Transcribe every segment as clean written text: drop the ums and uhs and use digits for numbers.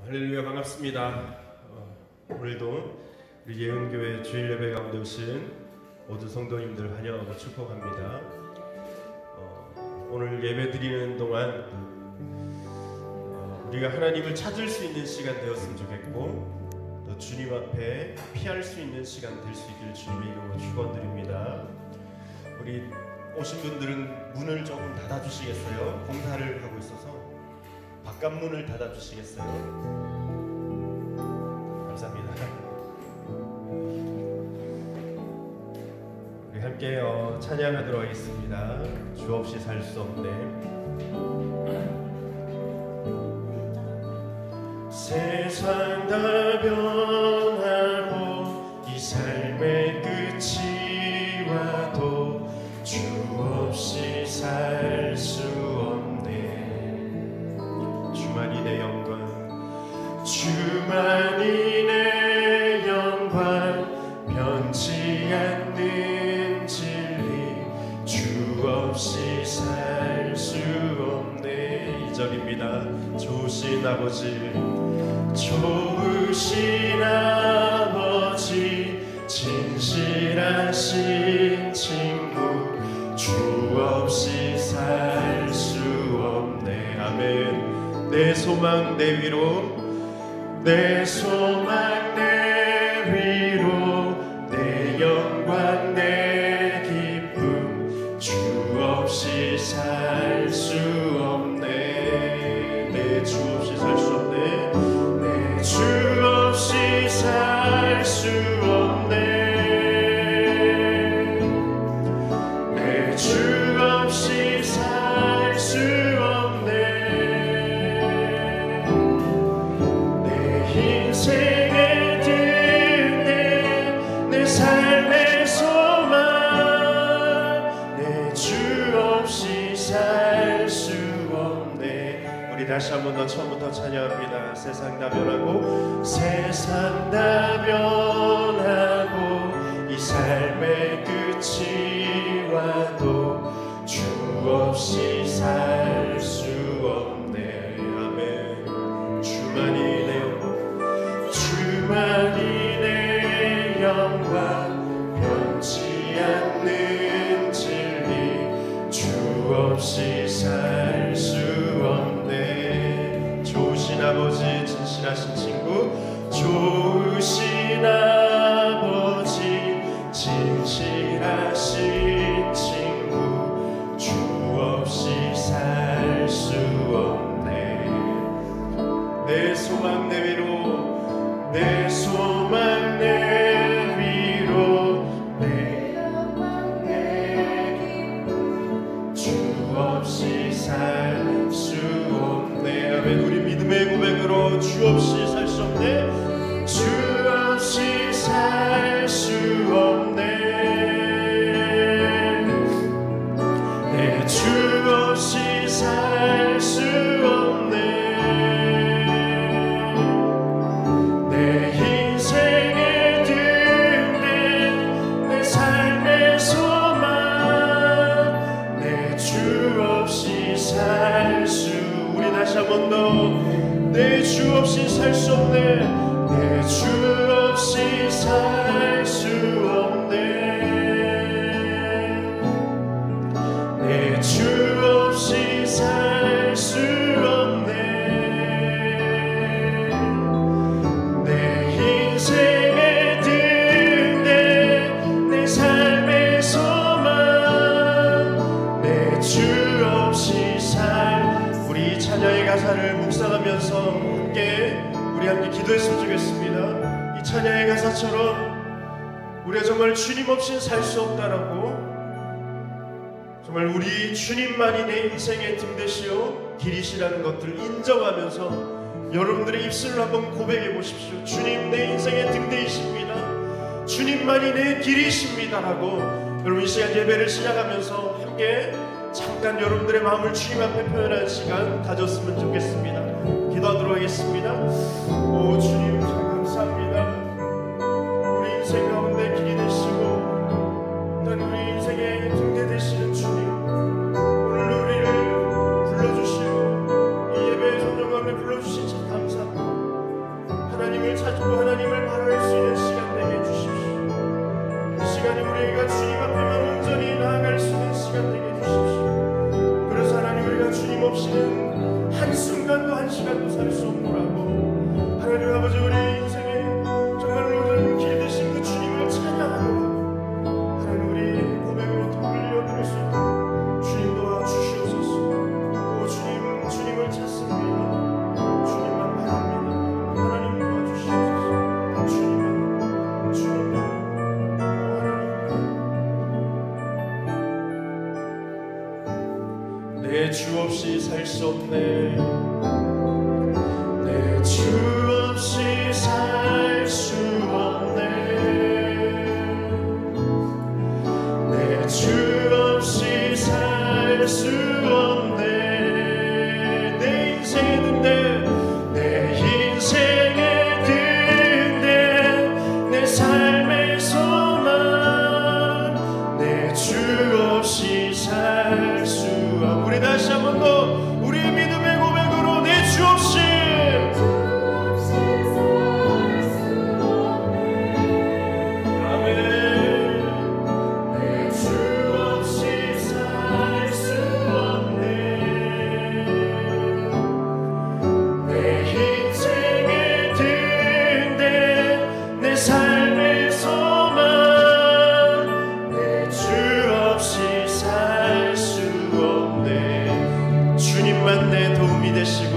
할렐루야, 반갑습니다. 오늘도 우리 예은교회 주일 예배 가운데 오신 모든 성도님들 환영하고 축복합니다. 오늘 예배 드리는 동안 우리가 하나님을 찾을 수 있는 시간 되었으면 좋겠고, 또 주님 앞에 피할 수 있는 시간 될 수 있기를 주님의 이름으로 축원드립니다. 우리 오신 분들은 문을 조금 닫아주시겠어요? 공사를 하고 있어서 바깥문을 닫아주시겠어요? 감사합니다. 우리 함께 찬양하도록 하겠습니다. 주 없이 살 수 없네. 세상 다 변하고 이 삶의 끝이 와도 주 없이 살 수 없네. 주만이 내 영광, 주만이 내 영광, 변치 않는 진리, 주 없이 살 수 없네. 2절입니다. 좋으신 아버지, 좋으신 아버지, 진실하신 친구, 주 없이 살 수 없네. 아멘. 내 소망 내 위로, 내 소망 내 위로, 내 영광 내 기쁨, 주 없이 살 수 없네. 내 주 없이 살 수 없네. 내 주 없이 살 수 없네. 내 주 없이 살 수 없네. 내 인생의 등대, 내 삶의 소망, 내 주 없이 살 수 없네. 우리 다시 한 번 더 처음부터 찬양합니다. 세상 다 변하고, 세상 다 변하고 이 삶의 끝이 와도 주 없이 살 수 없네. 아멘. 주만이 내 영광, 주만이 내 영광, 변치 않는 진리, 주 없이 살 수 없네. 좋으신 아버지, 진실하신 친구, 좋으신 아버지, 진실하신 친구, 주 없이 살 수 없네. 내 소망 내 위로, 내 소망 내 위로, 내 영광 내 기쁨, 주 없이 살 수 없네. 아멘. 우리 믿음의 고백으로 주 없이 살 수 없네. 주 없이 살 수 없네. 내 주 없이 살 수 없네. 내 인생의 등대, 내 삶의 소망, 내 주 없이 살 수. 우리 다시 한 번 더. 내 주 없이 살 수 없네. 내 주 없이 살 수 없네. 내 주 없이 살 수 없네. 내 인생의 등대, 내 삶의 소망, 내 주 없이 살. 우리 이 찬양의 가사를 묵상하면서 우리 함께 기도했으면 좋겠습니다. 이 찬양의 가사처럼 우리가 정말 주님 없이는 살 수 없다라고, 정말 우리 주님만이 내 인생의 등대시요 길이시라는 것들을 인정하면서 여러분들의 입술로 한번 고백해 보십시오. 주님 내 인생의 등대이십니다. 주님만이 내 길이십니다라고 여러분 이 시간 예배를 시작하면서 함께 잠깐 여러분들의 마음을 주님 앞에 표현하는 시간 가졌으면 좋겠습니다. 기도하도록 하겠습니다. 오 주님 참 감사합니다. 우리 인생 가운데 길이 되시고 또한 우리 인생의 등대 되시는 주님, 오늘 우리를 불러주시고 이 예배의 성령 가운데 불러주신 참 감사합니다. 살 수 없노라고 하나님 아버지 우리 인생에 정말로 길 되신 그 주님을 찬양하노라고 하나님 우리 고백으로 더 흘려드릴 수 있도록 주님 도와주시옵소서. 오 주님 주님을 찾습니다. 주님만 바랍니다. 하나님 도와주시옵소서. 주님만 내 주 없이 살 수 없네. 내 주 없이 살 수 없네. 내 주 없이 살 수 없네. 내 인생의 든대 내 인생의 든대 내 삶의 소망 내 주 없이 살 수 없네. 우리 다시 한 번 더 우리 믿음의 고백으로 내 주 없이 주님만 내 도움이 되시고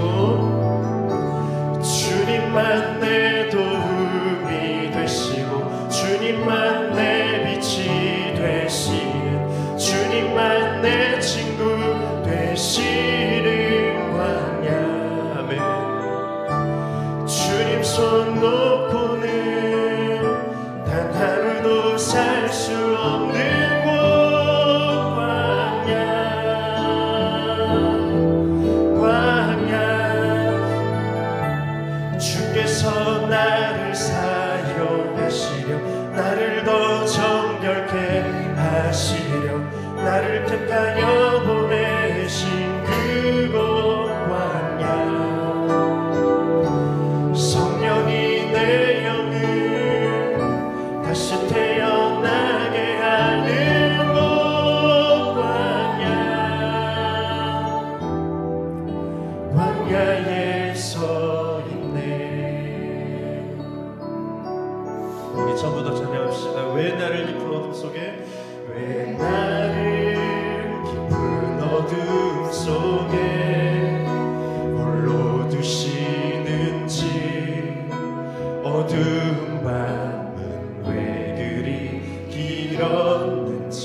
주님만 내 도움이 되시고 주님만 내 빛이 되시는 주님만 내 친구 되시는 광야. 아멘. 주님 손 놓고는 단 하루도 살 수 없는 곳 주께서 나를 사용하시려 나를 더 정결케 하시려 나를 택하여 보내신 그곳 광야. 성령이 내 영을 다시 태어나게 하는 곳 광야. 광야에서 우리 전부 다 찬양합시다. 왜 나를 깊은 어둠 속에 왜 나를 깊은 어둠 속에 홀로 두시는지 어두운 밤은 왜 그리 길었는지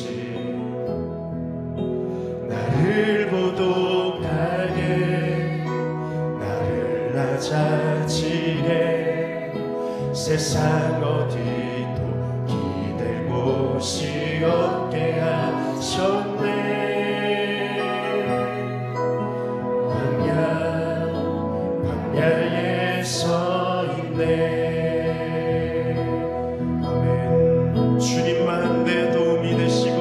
나를 보독하게 나를 낮아지게 세상 어디도 기댈 곳이 없게 하셨네. 광야에 서 있네. 아멘. 주님만 내 도움이 되시고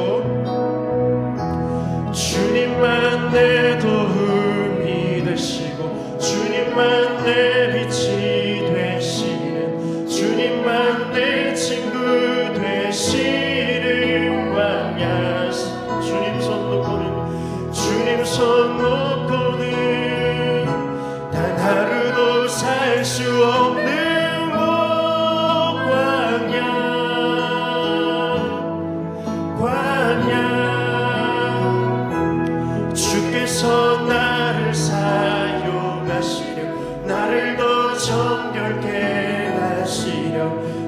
주님만 내 도움이 되시고 주님만 내 빛이 되시는 주님만 내 친구 되시는 광야. 주님 손 놓고는 주님 손 놓고는 단 하루도 살 수 없는 곳 광야. 광야. 주께서 나를 사용하시려 나를 더 정결케 하시려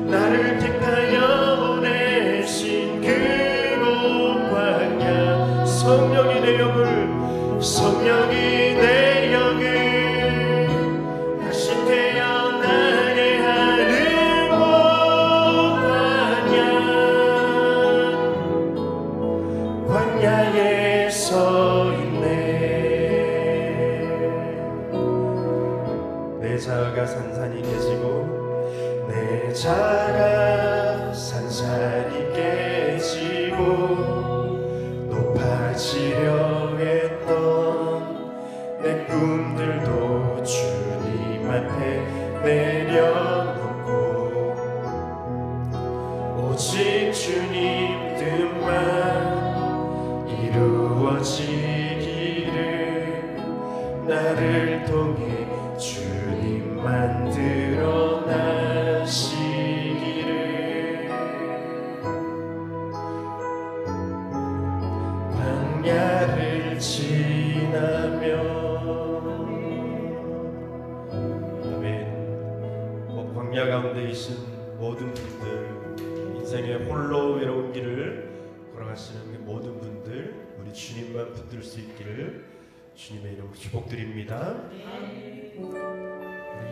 나를 택하여 보내신 그곳 광야. 성령이 내 영을 다시 태어나게 하는 곳 광야. 광야에 서 있네. 내 자아가 산산이 깨지고 내 자아가 산산이 깨지고 높아지려 했던 내 꿈들도 주님 앞에 내려놓고 오직 주님 뜻만 이루어지기를 나를 통해 주 광야 가운데 계신 모든 분들, 인생의 홀로 외로운 길을 걸어가시는 그 모든 분들, 우리 주님만 붙들 수 있기를 주님의 이름으로 축복드립니다.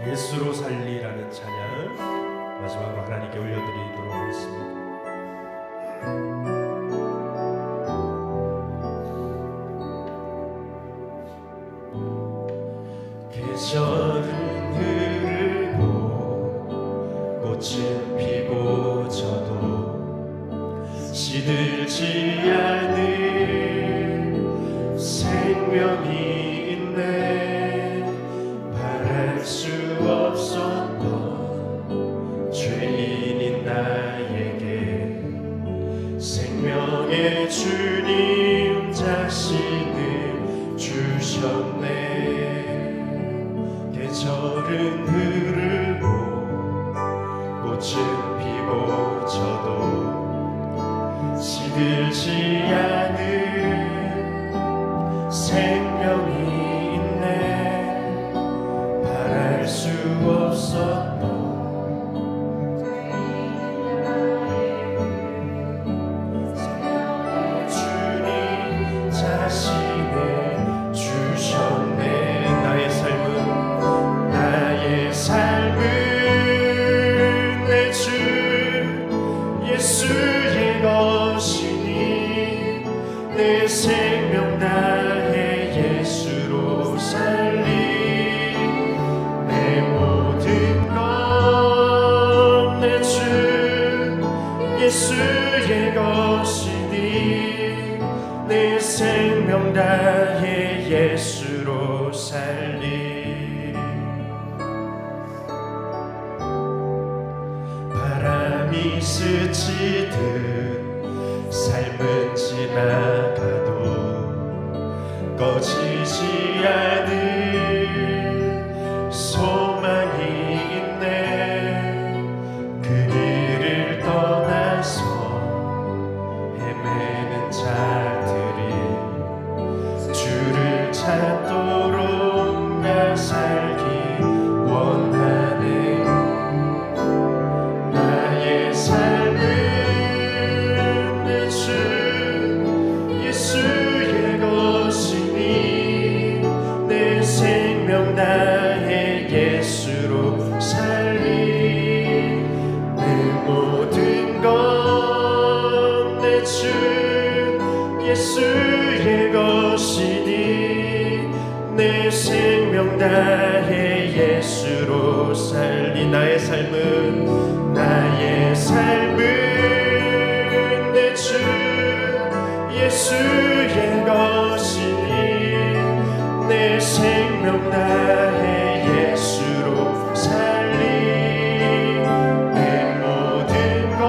예수로 살리라는 찬양 마지막으로 하나님께 올려드리도록 하겠습니다. 계절은 흐르고 꽃은 피고 져도 시들지 않을 생명이 있네. 바랄 수 없었던 죄인인 나에게 생명의 주님 자신을 주셨네. 계절은 흐르고 꽃은 피고 져도 시들지 않을 생명이 있네. 바랄 수 없었던 주님 자신을 주셨네. 나의 삶은 내 주 예수의 것이니 내 생명 다해 예수로 살리. 내 모든 것 내 주 예수의 것이니 내 생명 다해 예수로 살리. 바람이 스치듯 삶은 지나가도 꺼지지 않을 소망이 있네. 그 길을 떠나서 헤매는 자들이 주를 찾도록 나 살기 원하네. 나의 삶은 내 주 예수의 것이니 내 생명 다해 예수로 살리. 내 모든 것 내 주 예수의 것이니 내 생명 다해 예수로 살리. 나의 삶은 내 주 예수의 것이니 내 생명 다해 예수로 살리. 내 모든 것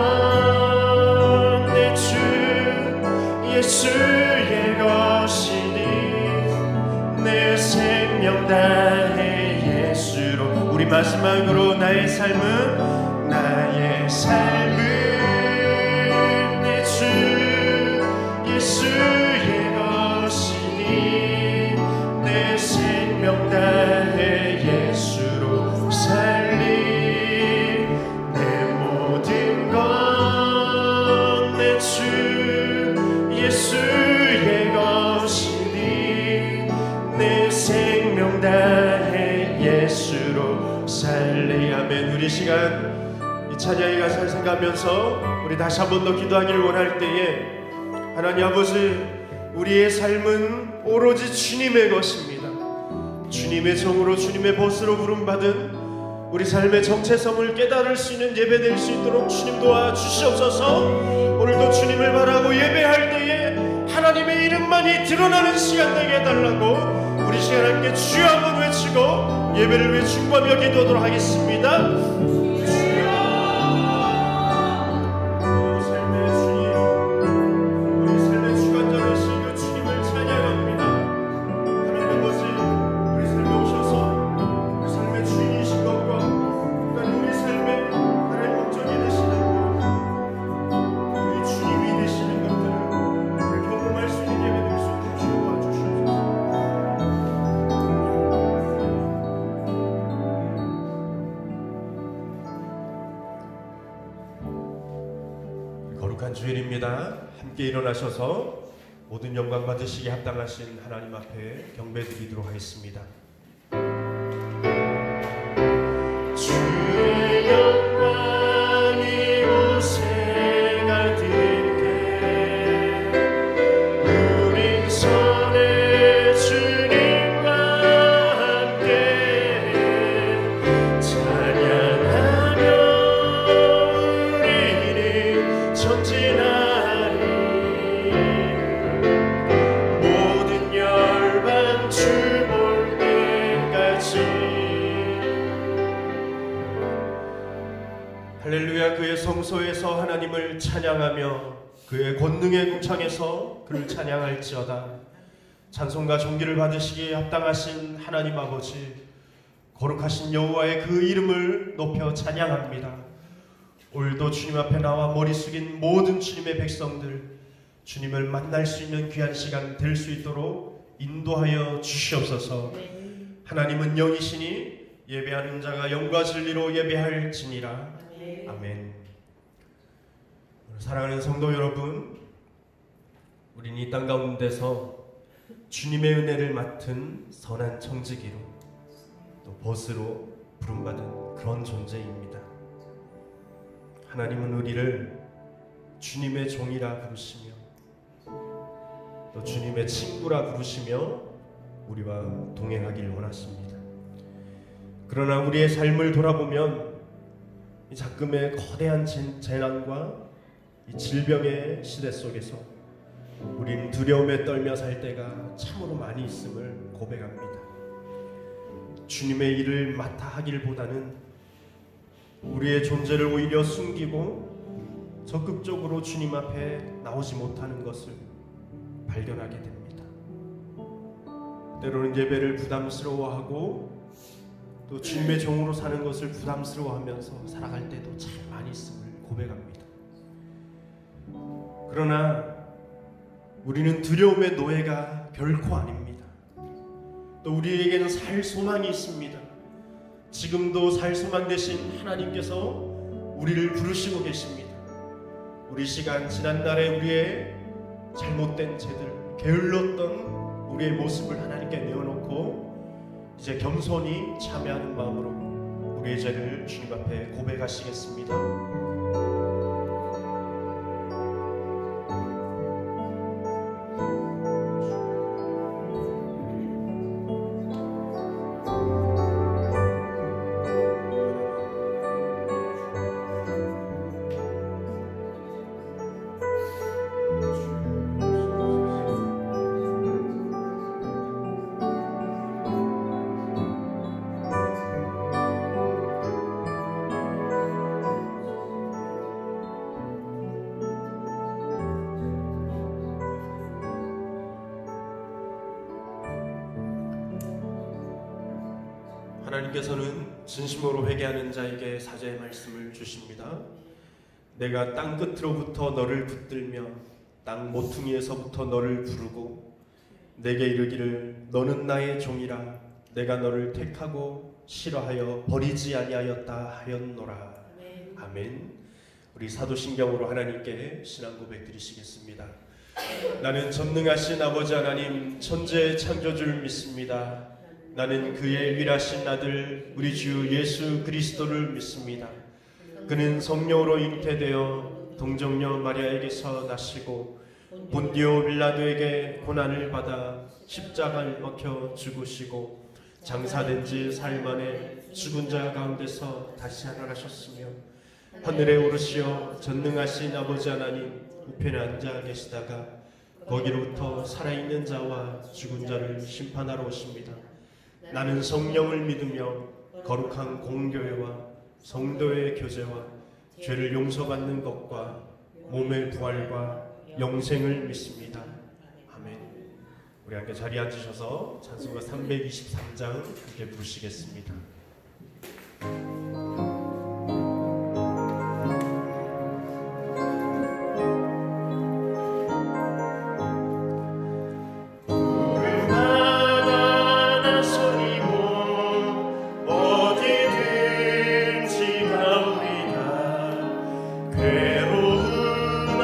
내 주 예수의 것이니 내 생명 다해 예수로. 우리 마지막으로 나의 삶은 내 주 예수의 것이니 내 생명 다해 예수로 살리. 내 모든 것 내 주 예수의 것이니 내 생명 다해 예수로 살리. 아멘. 우리 시간 이 찬양의 가사를 생각하면서 우리 다시 한 번 더 기도하기를 원할 때에, 하나님 아버지, 우리의 삶은 오로지 주님의 것입니다. 주님의 종으로 주님의 벗으로 부름받은 우리 삶의 정체성을 깨달을 수 있는 예배 될 수 있도록 주님 도와주시옵소서. 오늘도 주님을 바라고 예배할 때에 하나님의 이름만이 드러나는 시간 되게 해달라고 우리 시간 함께 주여 한번 외치고 예배를 위해 중보하며 기도하도록 하겠습니다. 거룩한 주일입니다. 함께 일어나셔서 모든 영광 받으시기에 합당하신 하나님 앞에 경배드리도록 하겠습니다. 주의 영광이 우세가 들게 우린 손에 주님과 함께 찬양하며 우리는 전진하리 모든 열방 주 볼 때까지. 할렐루야. 그의 성소에서 하나님을 찬양하며 그의 권능의 궁창에서 그를 찬양할지어다. 찬송과 존귀를 받으시기에 합당하신 하나님 아버지, 거룩하신 여호와의 그 이름을 높여 찬양합니다. 오늘도 주님 앞에 나와 머리 숙인 모든 주님의 백성들, 주님을 만날 수 있는 귀한 시간 될 수 있도록 인도하여 주시옵소서. 하나님은 영이시니 예배하는 자가 영과 진리로 예배할지니라. 아멘. 사랑하는 성도 여러분, 우리는 이 땅 가운데서 주님의 은혜를 맡은 선한 청지기로 또 벗으로 부름받은 그런 존재입니다. 하나님은 우리를 주님의 종이라 부르시며 또 주님의 친구라 부르시며 우리와 동행하길 원하십니다. 그러나 우리의 삶을 돌아보면 이 작금의 거대한 재난과 이 질병의 시대 속에서 우린 두려움에 떨며 살 때가 참으로 많이 있음을 고백합니다. 주님의 일을 맡아 하기보다는 우리의 존재를 오히려 숨기고 적극적으로 주님 앞에 나오지 못하는 것을 발견하게 됩니다. 때로는 예배를 부담스러워하고 또 주님의 종으로 사는 것을 부담스러워하면서 살아갈 때도 참 많이 있음을 고백합니다. 그러나 우리는 두려움의 노예가 결코 아닙니다. 또 우리에게는 살 소망이 있습니다. 지금도 살 소망 되신 하나님께서 우리를 부르시고 계십니다. 우리 시간 지난날에 우리의 잘못된 죄들, 게을렀던 우리의 모습을 하나님께 내어놓고 이제 겸손히 참여하는 마음으로 우리의 죄를 주님 앞에 고백하시겠습니다. 하나님께서는 진심으로 회개하는 자에게 사죄의 말씀을 주십니다. 내가 땅 끝으로부터 너를 붙들며 땅 모퉁이에서부터 너를 부르고 내게 이르기를 너는 나의 종이라 내가 너를 택하고 싫어하여 버리지 아니하였다 하였노라. 아멘. 우리 사도신경으로 하나님께 신앙 고백 드리시겠습니다. 나는 전능하신 아버지 하나님 천지의 창조주를 믿습니다. 나는 그의 유일하신 아들 우리 주 예수 그리스도를 믿습니다. 그는 성령으로 잉태되어 동정녀 마리아에게서 나시고 본디오 빌라도에게 고난을 받아 십자가를 먹혀 죽으시고 장사된 지 사흘 만에 죽은 자 가운데서 다시 살아나셨으며 하늘에 오르시어 전능하신 아버지 하나님 우편에 앉아 계시다가 거기로부터 살아있는 자와 죽은 자를 심판하러 오십니다. 나는 성령을 믿으며 거룩한 공교회와 성도의 교제와 죄를 용서받는 것과 몸의 부활과 영생을 믿습니다. 아멘. 우리 함께 자리에 앉으셔서 찬송가 323장 함께 부르시겠습니다. 괴로운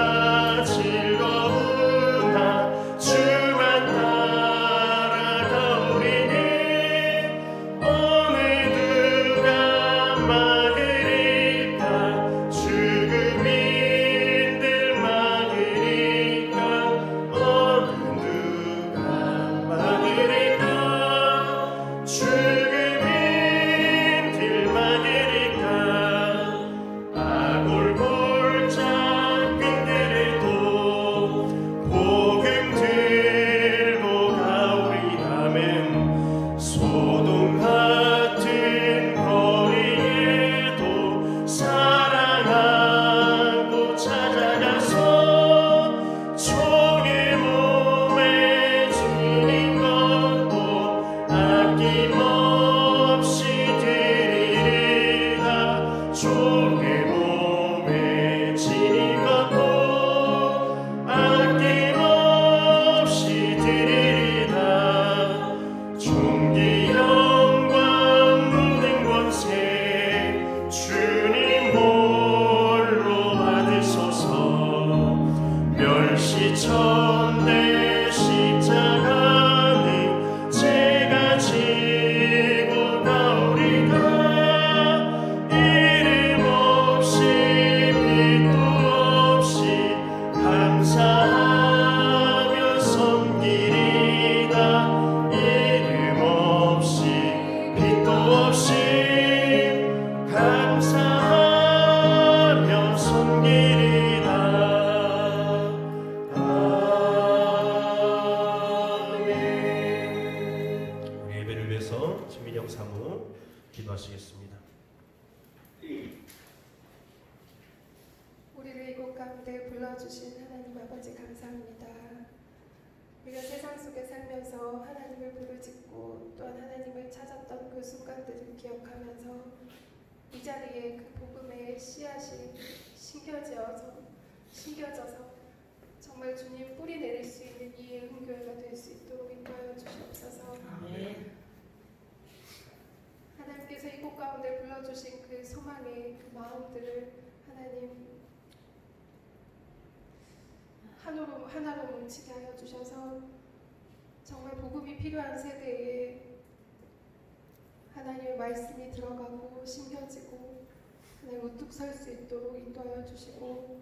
우리를 이곳 가운데 불러주신 하나님 아버지 감사합니다. 우리가 세상 속에 살면서 하나님을 부르짖고 또한 하나님을 찾았던 그 순간들을 기억하면서 이 자리에 그 복음의 씨앗이 심겨져서 정말 주님 뿌리 내릴 수 있는 이 예흥교회가 될 수 있도록 인도하여 주시옵소서. 아멘. 하나님께서 이곳 가운데 불러주신 그 소망의 그 마음들을 하나님 하나로 뭉치게 하여 주셔서 정말 복음이 필요한 세대에 하나님의 말씀이 들어가고 심겨지고 하나님 우뚝 설 수 있도록 인도하여 주시고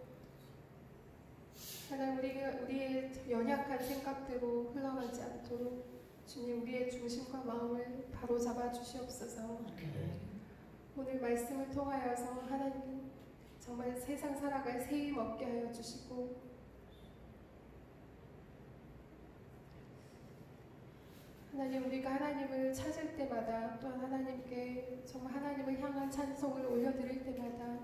하나님 우리의 연약한 생각대로 흘러가지 않도록 주님 우리의 중심과 마음을 바로 잡아 주시옵소서. 오늘 말씀을 통하여서 하나님 정말 세상 살아갈 새 힘 얻게 하여 주시고 하나님 우리가 하나님을 찾을 때마다 또한 하나님께 정말 하나님을 향한 찬송을 올려드릴 때마다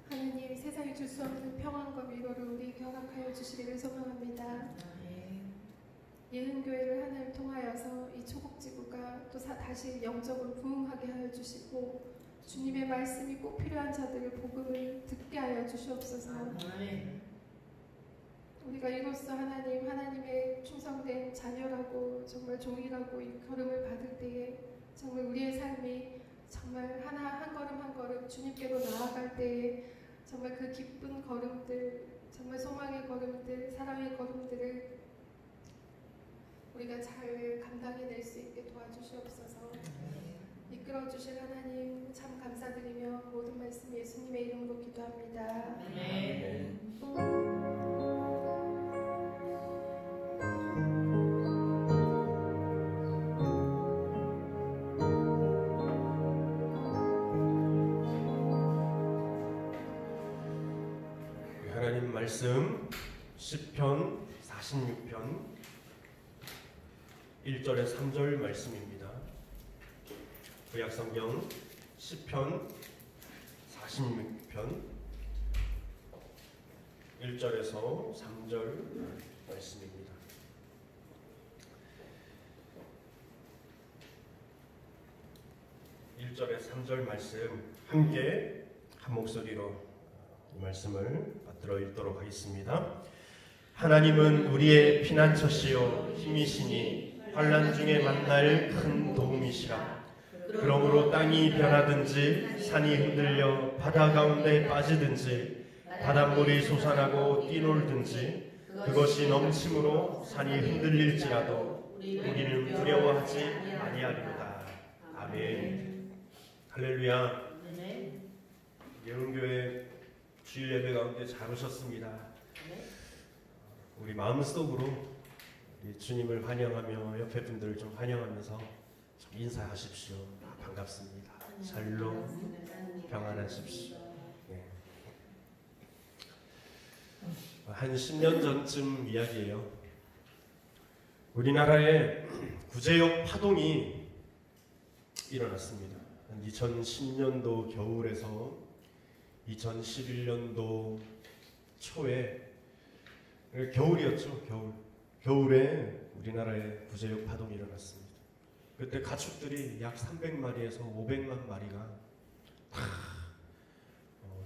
하나님 세상이 줄 수 없는 평안과 위로를 우리에게 허락하여 주시기를 소망합니다. 예흥교회를 하나님 통하여서 이 초국지구가 또 다시 영적으로 부흥하게 하여 주시고 주님의 말씀이 꼭 필요한 자들을 복음을 듣게 하여 주시옵소서. 우리가 이로써 하나님의 충성된 자녀라고 정말 종이라고 이 걸음을 받을 때에 정말 우리의 삶이 정말 한 걸음 한 걸음 주님께로 나아갈 때에 정말 그 기쁜 걸음들, 정말 소망의 걸음들, 사랑의 걸음들을 우리가 잘 감당해낼 수 있게 도와주시옵소서. 이끌어주실 하나님 참 감사드리며 모든 말씀 예수님의 이름으로 기도합니다. 하나님 말씀 시편 46편 1절에 3절 말씀입니다. 구약성경 시편 46편 1절에서 3절 말씀입니다. 일 절에 3절 말씀 함께 한 목소리로 이 말씀을 받들어 읽도록 하겠습니다. 하나님은 우리의 피난처시요 힘이시니 환난 중에 만날 큰 도움이시라. 그러므로 땅이 변하든지 산이 흔들려 바다 가운데 빠지든지 바닷물이 솟아나고 뛰놀든지 그것이 넘침으로 산이 흔들릴지라도 우리는 두려워하지 아니하리로다. 아멘. 할렐루야. 예흥교회 주일 예배 가운데 잘 오셨습니다. 우리 마음속으로 우리 주님을 환영하며 옆에 분들을 좀 환영하면서 좀 인사하십시오. 반갑습니다. 샬롬. 평안하십시오. 네. 한 10년 전쯤 이야기예요. 우리나라에 구제역 파동이 일어났습니다. 2010년도 겨울에서 2011년도 초에 겨울이었죠. 겨울에 우리나라에 구제역 파동이 일어났습니다. 그때 가축들이 약 300마리에서 500만 마리가 다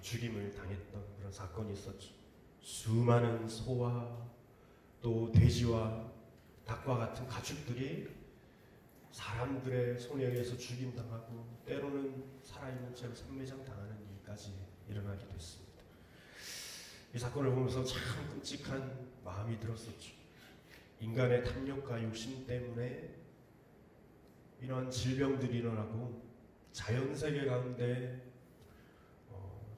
죽임을 당했던 그런 사건이 있었죠. 수많은 소와 또 돼지와 닭과 같은 가축들이 사람들의 손에 의해서 죽임당하고 때로는 살아있는 채로 산매장 당하는 일까지 일어나게 됐습니다. 이 사건을 보면서 참 끔찍한 마음이 들었었죠. 인간의 탐욕과 욕심 때문에 이러한 질병들이 일어나고 자연세계 가운데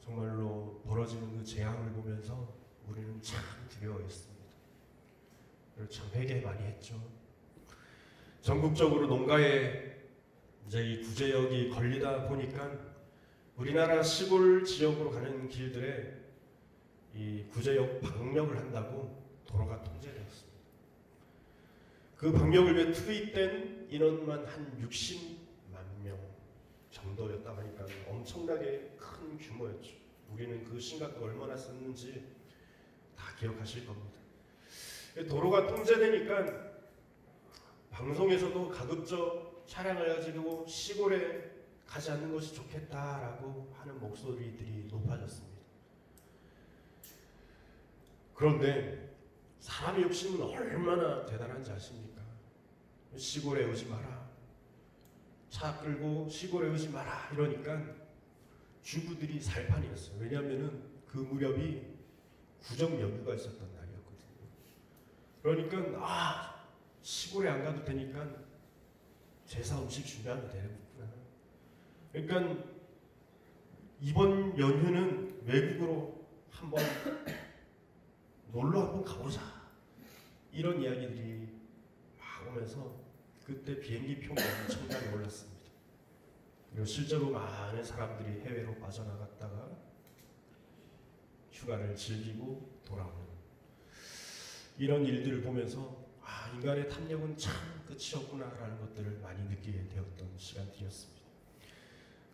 정말로 벌어지는 그 재앙을 보면서 우리는 참 두려워했습니다. 그리고 참 회개 많이 했죠. 전국적으로 농가에 이제 이 구제역이 걸리다 보니까 우리나라 시골 지역으로 가는 길들에 이 구제역 방역을 한다고 도로가 통제되었습니다. 그 방역을 위해 투입된 인원만 한 60만 명 정도였다 하니까 엄청나게 큰 규모였죠. 우리는 그 심각도 얼마나 썼는지 다 기억하실 겁니다. 도로가 통제되니까 방송에서도 가급적 차량을 가지고 시골에 가지 않는 것이 좋겠다라고 하는 목소리들이 높아졌습니다. 그런데 사람의 욕심은 얼마나 대단한지 아십니까? 시골에 오지 마라, 차 끌고 시골에 오지 마라 이러니까 주부들이 살판이었어요. 왜냐하면 그 무렵이 구정 연휴가 있었던 날이었거든요. 그러니까 시골에 안 가도 되니까 제사 음식 준비하면 되는구나. 그러니까 이번 연휴는 외국으로 한번 놀러 한번 가보자, 이런 이야기들이 막 오면서 그때 비행기 표가 엄청나게 올랐습니다. 그리고 실제로 많은 사람들이 해외로 빠져나갔다가 휴가를 즐기고 돌아오는 이런 일들을 보면서 인간의 탐욕은 참 끝이 없구나라는 것들을 많이 느끼게 되었던 시간들이었습니다.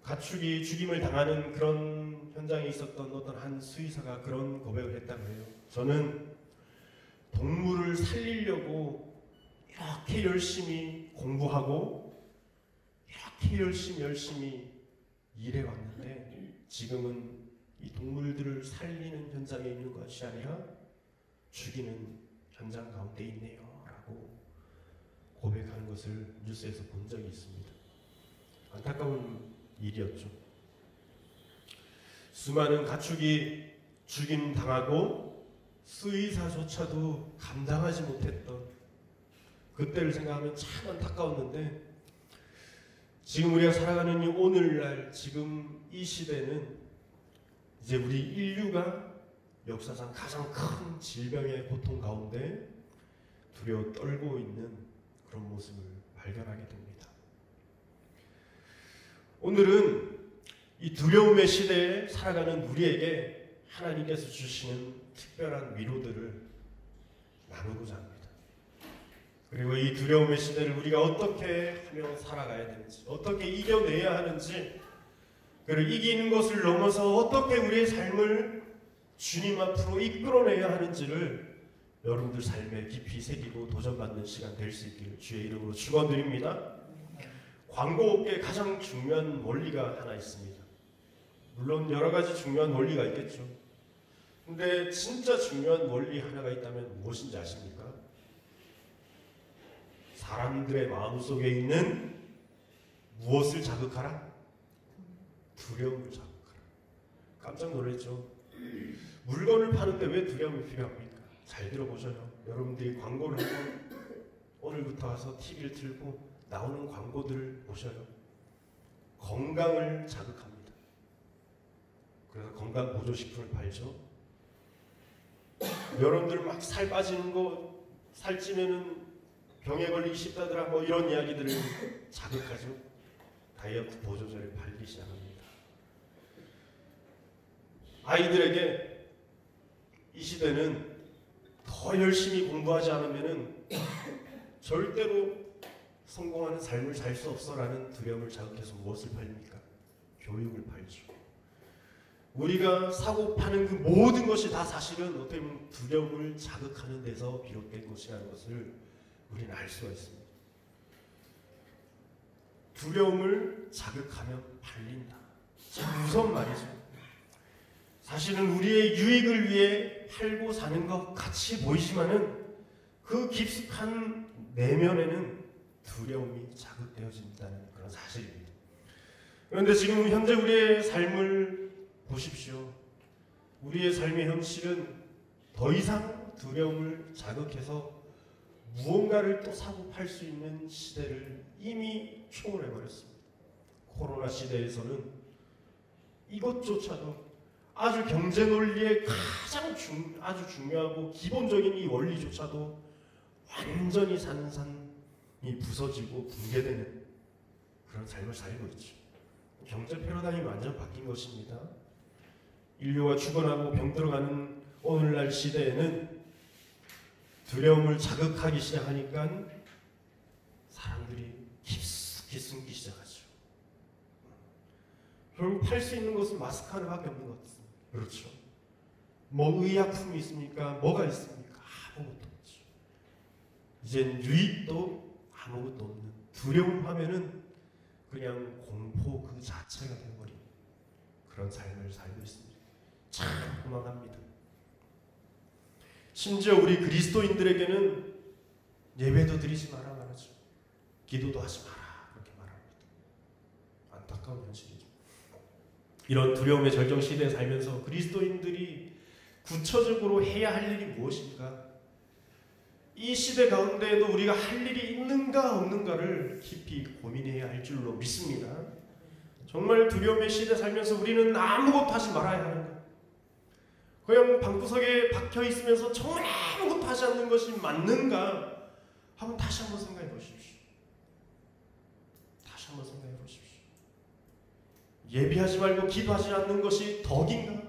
가축이 죽임을 당하는 그런 현장에 있었던 어떤 한 수의사가 그런 고백을 했다고 해요. 저는 동물을 살리려고 이렇게 열심히 공부하고 이렇게 열심히 일해왔는데 지금은 이 동물들을 살리는 현장에 있는 것이 아니라 죽이는 현장 가운데 있네요 라고 고백하는 것을 뉴스에서 본 적이 있습니다. 안타까운 일이었죠. 수많은 가축이 죽임당하고 수의사조차도 감당하지 못했던 그때를 생각하면 참 안타까웠는데, 지금 우리가 살아가는 이 오늘날 지금 이 시대는 이제 우리 인류가 역사상 가장 큰 질병의 고통 가운데 두려워 떨고 있는 그런 모습을 발견하게 됩니다. 오늘은 이 두려움의 시대에 살아가는 우리에게 하나님께서 주시는 특별한 위로들을 나누고자 합니다. 그리고 이 두려움의 시대를 우리가 어떻게 하며 살아가야 되는지, 어떻게 이겨내야 하는지, 그리고 이기는 것을 넘어서 어떻게 우리의 삶을 주님 앞으로 이끌어내야 하는지를 여러분들 삶에 깊이 새기고 도전받는 시간 될 수 있기를 주의 이름으로 축원드립니다. 광고업계에 가장 중요한 원리가 하나 있습니다. 물론 여러 가지 중요한 원리가 있겠죠. 근데 진짜 중요한 원리 하나가 있다면 무엇인지 아십니까? 사람들의 마음속에 있는 무엇을 자극하라? 두려움을 자극하라. 깜짝 놀랐죠? 물건을 파는데 왜 두려움이 필요합니까? 잘 들어보셔요. 여러분들이 광고를 하고 오늘부터 와서 TV를 틀고 나오는 광고들을 보셔요. 건강을 자극합니다. 그래서 건강 보조식품을 팔죠. 여러분들 막 살 빠지는 거, 살찌면은 병에 걸리기 쉽다더라, 뭐 이런 이야기들을 자극하죠. 다이어트 보조제를 팔기 시작합니다. 아이들에게 이 시대는 더 열심히 공부하지 않으면은 절대로 성공하는 삶을 살 수 없어라는 두려움을 자극해서 무엇을 팔립니까? 교육을 팔죠. 우리가 사고 파는 그 모든 것이 다 사실은 어떻게 보면 두려움을 자극하는 데서 비롯된 것이라는 것을 우리는 알 수가 있습니다. 두려움을 자극하면 팔린다. 참 무서운 말이죠. 사실은 우리의 유익을 위해 팔고 사는 것 같이 보이지만은 그 깊숙한 내면에는 두려움이 자극되어진다는 그런 사실입니다. 그런데 지금 현재 우리의 삶을 보십시오. 우리의 삶의 현실은 더 이상 두려움을 자극해서 무언가를 또 사고 팔 수 있는 시대를 이미 초월해버렸습니다. 코로나 시대에서는 이것조차도 아주 경제 논리의 가장 아주 중요하고 기본적인 이 원리조차도 완전히 산산이 부서지고 붕괴되는 그런 삶을 살고 있죠. 경제 패러다임이 완전 바뀐 것입니다. 인류가 죽어나고 병들어가는 오늘날 시대에는 두려움을 자극하기 시작하니까 사람들이 깊숙이 숨기 시작하죠. 결국 팔 수 있는 것은 마스크 하나밖에 없는 것 같습니다. 그렇죠. 뭐 의약품이 있습니까? 뭐가 있습니까? 아무것도 없죠. 이젠 유익도 아무것도 없는, 두려움 하면은 그냥 공포 그 자체가 되어버린 그런 삶을 살고 있습니다. 참 허망합니다. 심지어 우리 그리스도인들에게는 예배도 드리지 마라 말하죠. 기도도 하지 마라 그렇게 말합니다. 안타까운 현실이죠. 이런 두려움의 절정 시대에 살면서 그리스도인들이 구체적으로 해야 할 일이 무엇인가? 이 시대 가운데에도 우리가 할 일이 있는가 없는가를 깊이 고민해야 할 줄로 믿습니다. 정말 두려움의 시대에 살면서 우리는 아무것도 하지 말아야 하는가? 그냥 방구석에 박혀 있으면서 정말 아무것도 하지 않는 것이 맞는가? 한번 다시 한번 생각해 보십시오. 다시 한번 생각해 보십시오. 예배하지 말고 기도하지 않는 것이 덕인가?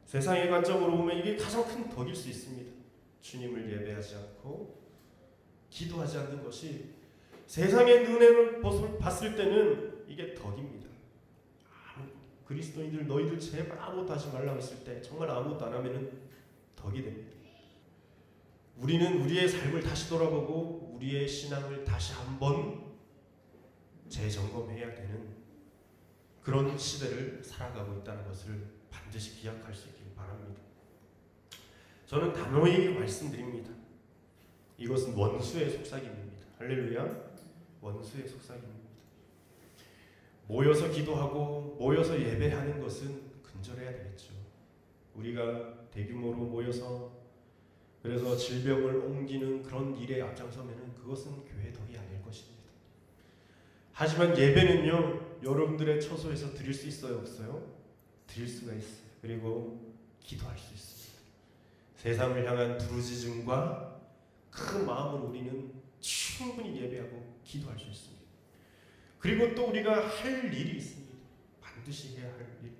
세상의 관점으로 보면 이게 가장 큰 덕일 수 있습니다. 주님을 예배하지 않고 기도하지 않는 것이 세상의 눈에는 봤을 때는 이게 덕입니다. 그리스도인들 너희들 제발 아무것도 하지 말라고 했을 때 정말 아무것도 안 하면 덕이 됩니다. 우리는 우리의 삶을 다시 돌아보고 우리의 신앙을 다시 한번 재점검해야 되는 그런 시대를 살아가고 있다는 것을 반드시 기억할 수 있길 바랍니다. 저는 단호히 말씀드립니다. 이것은 원수의 속삭임입니다. 할렐루야. 원수의 속삭임입니다. 모여서 기도하고 모여서 예배하는 것은 근절해야 되겠죠. 우리가 대규모로 모여서 그래서 질병을 옮기는 그런 일에 앞장서면 그것은 교회 덕이 아닐 것입니다. 하지만 예배는요, 여러분들의 처소에서 드릴 수 있어요, 없어요? 드릴 수가 있어요. 그리고 기도할 수 있습니다. 세상을 향한 부르짖음과 큰 마음으로 우리는 충분히 예배하고 기도할 수 있습니다. 그리고 또 우리가 할 일이 있습니다. 반드시 해야 할 일.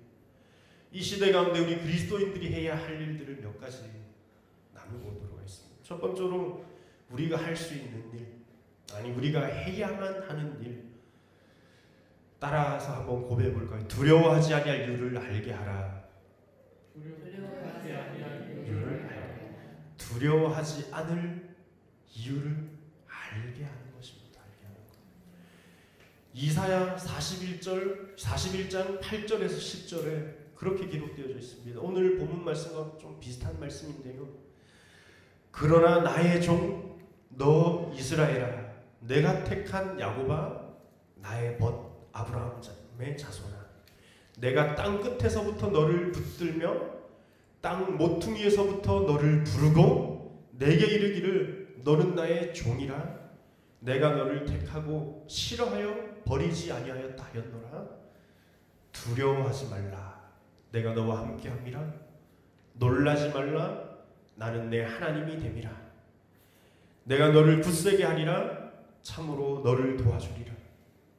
이 시대 가운데 우리 그리스도인들이 해야 할 일들을 몇 가지 나눠보도록 하겠습니다. 첫 번째로 우리가 할 수 있는 일, 아니 우리가 해야만 하는 일, 따라서 한번 고백해 볼까요? 두려워하지 아니할 이유를 알게 하라. 두려워하지 아니할 이유를 알게 하라. 두려워하지 않을 이유를 알게 하는 것입니다. 알게 하는 것. 이사야 41장 8절에서 10절에 그렇게 기록되어져 있습니다. 오늘 본문 말씀과 좀 비슷한 말씀인데요. 그러나 나의 종 너 이스라엘아, 내가 택한 야곱아, 나의 벗 아브라함의 자손아, 내가 땅 끝에서부터 너를 붙들며 땅 모퉁이에서부터 너를 부르고 내게 이르기를 너는 나의 종이라, 내가 너를 택하고 싫어하여 버리지 아니하였다 하였노라. 두려워하지 말라, 내가 너와 함께함이라. 놀라지 말라, 나는 내 하나님이 됨이라. 내가 너를 굳세게 하리라. 참으로 너를 도와주리라.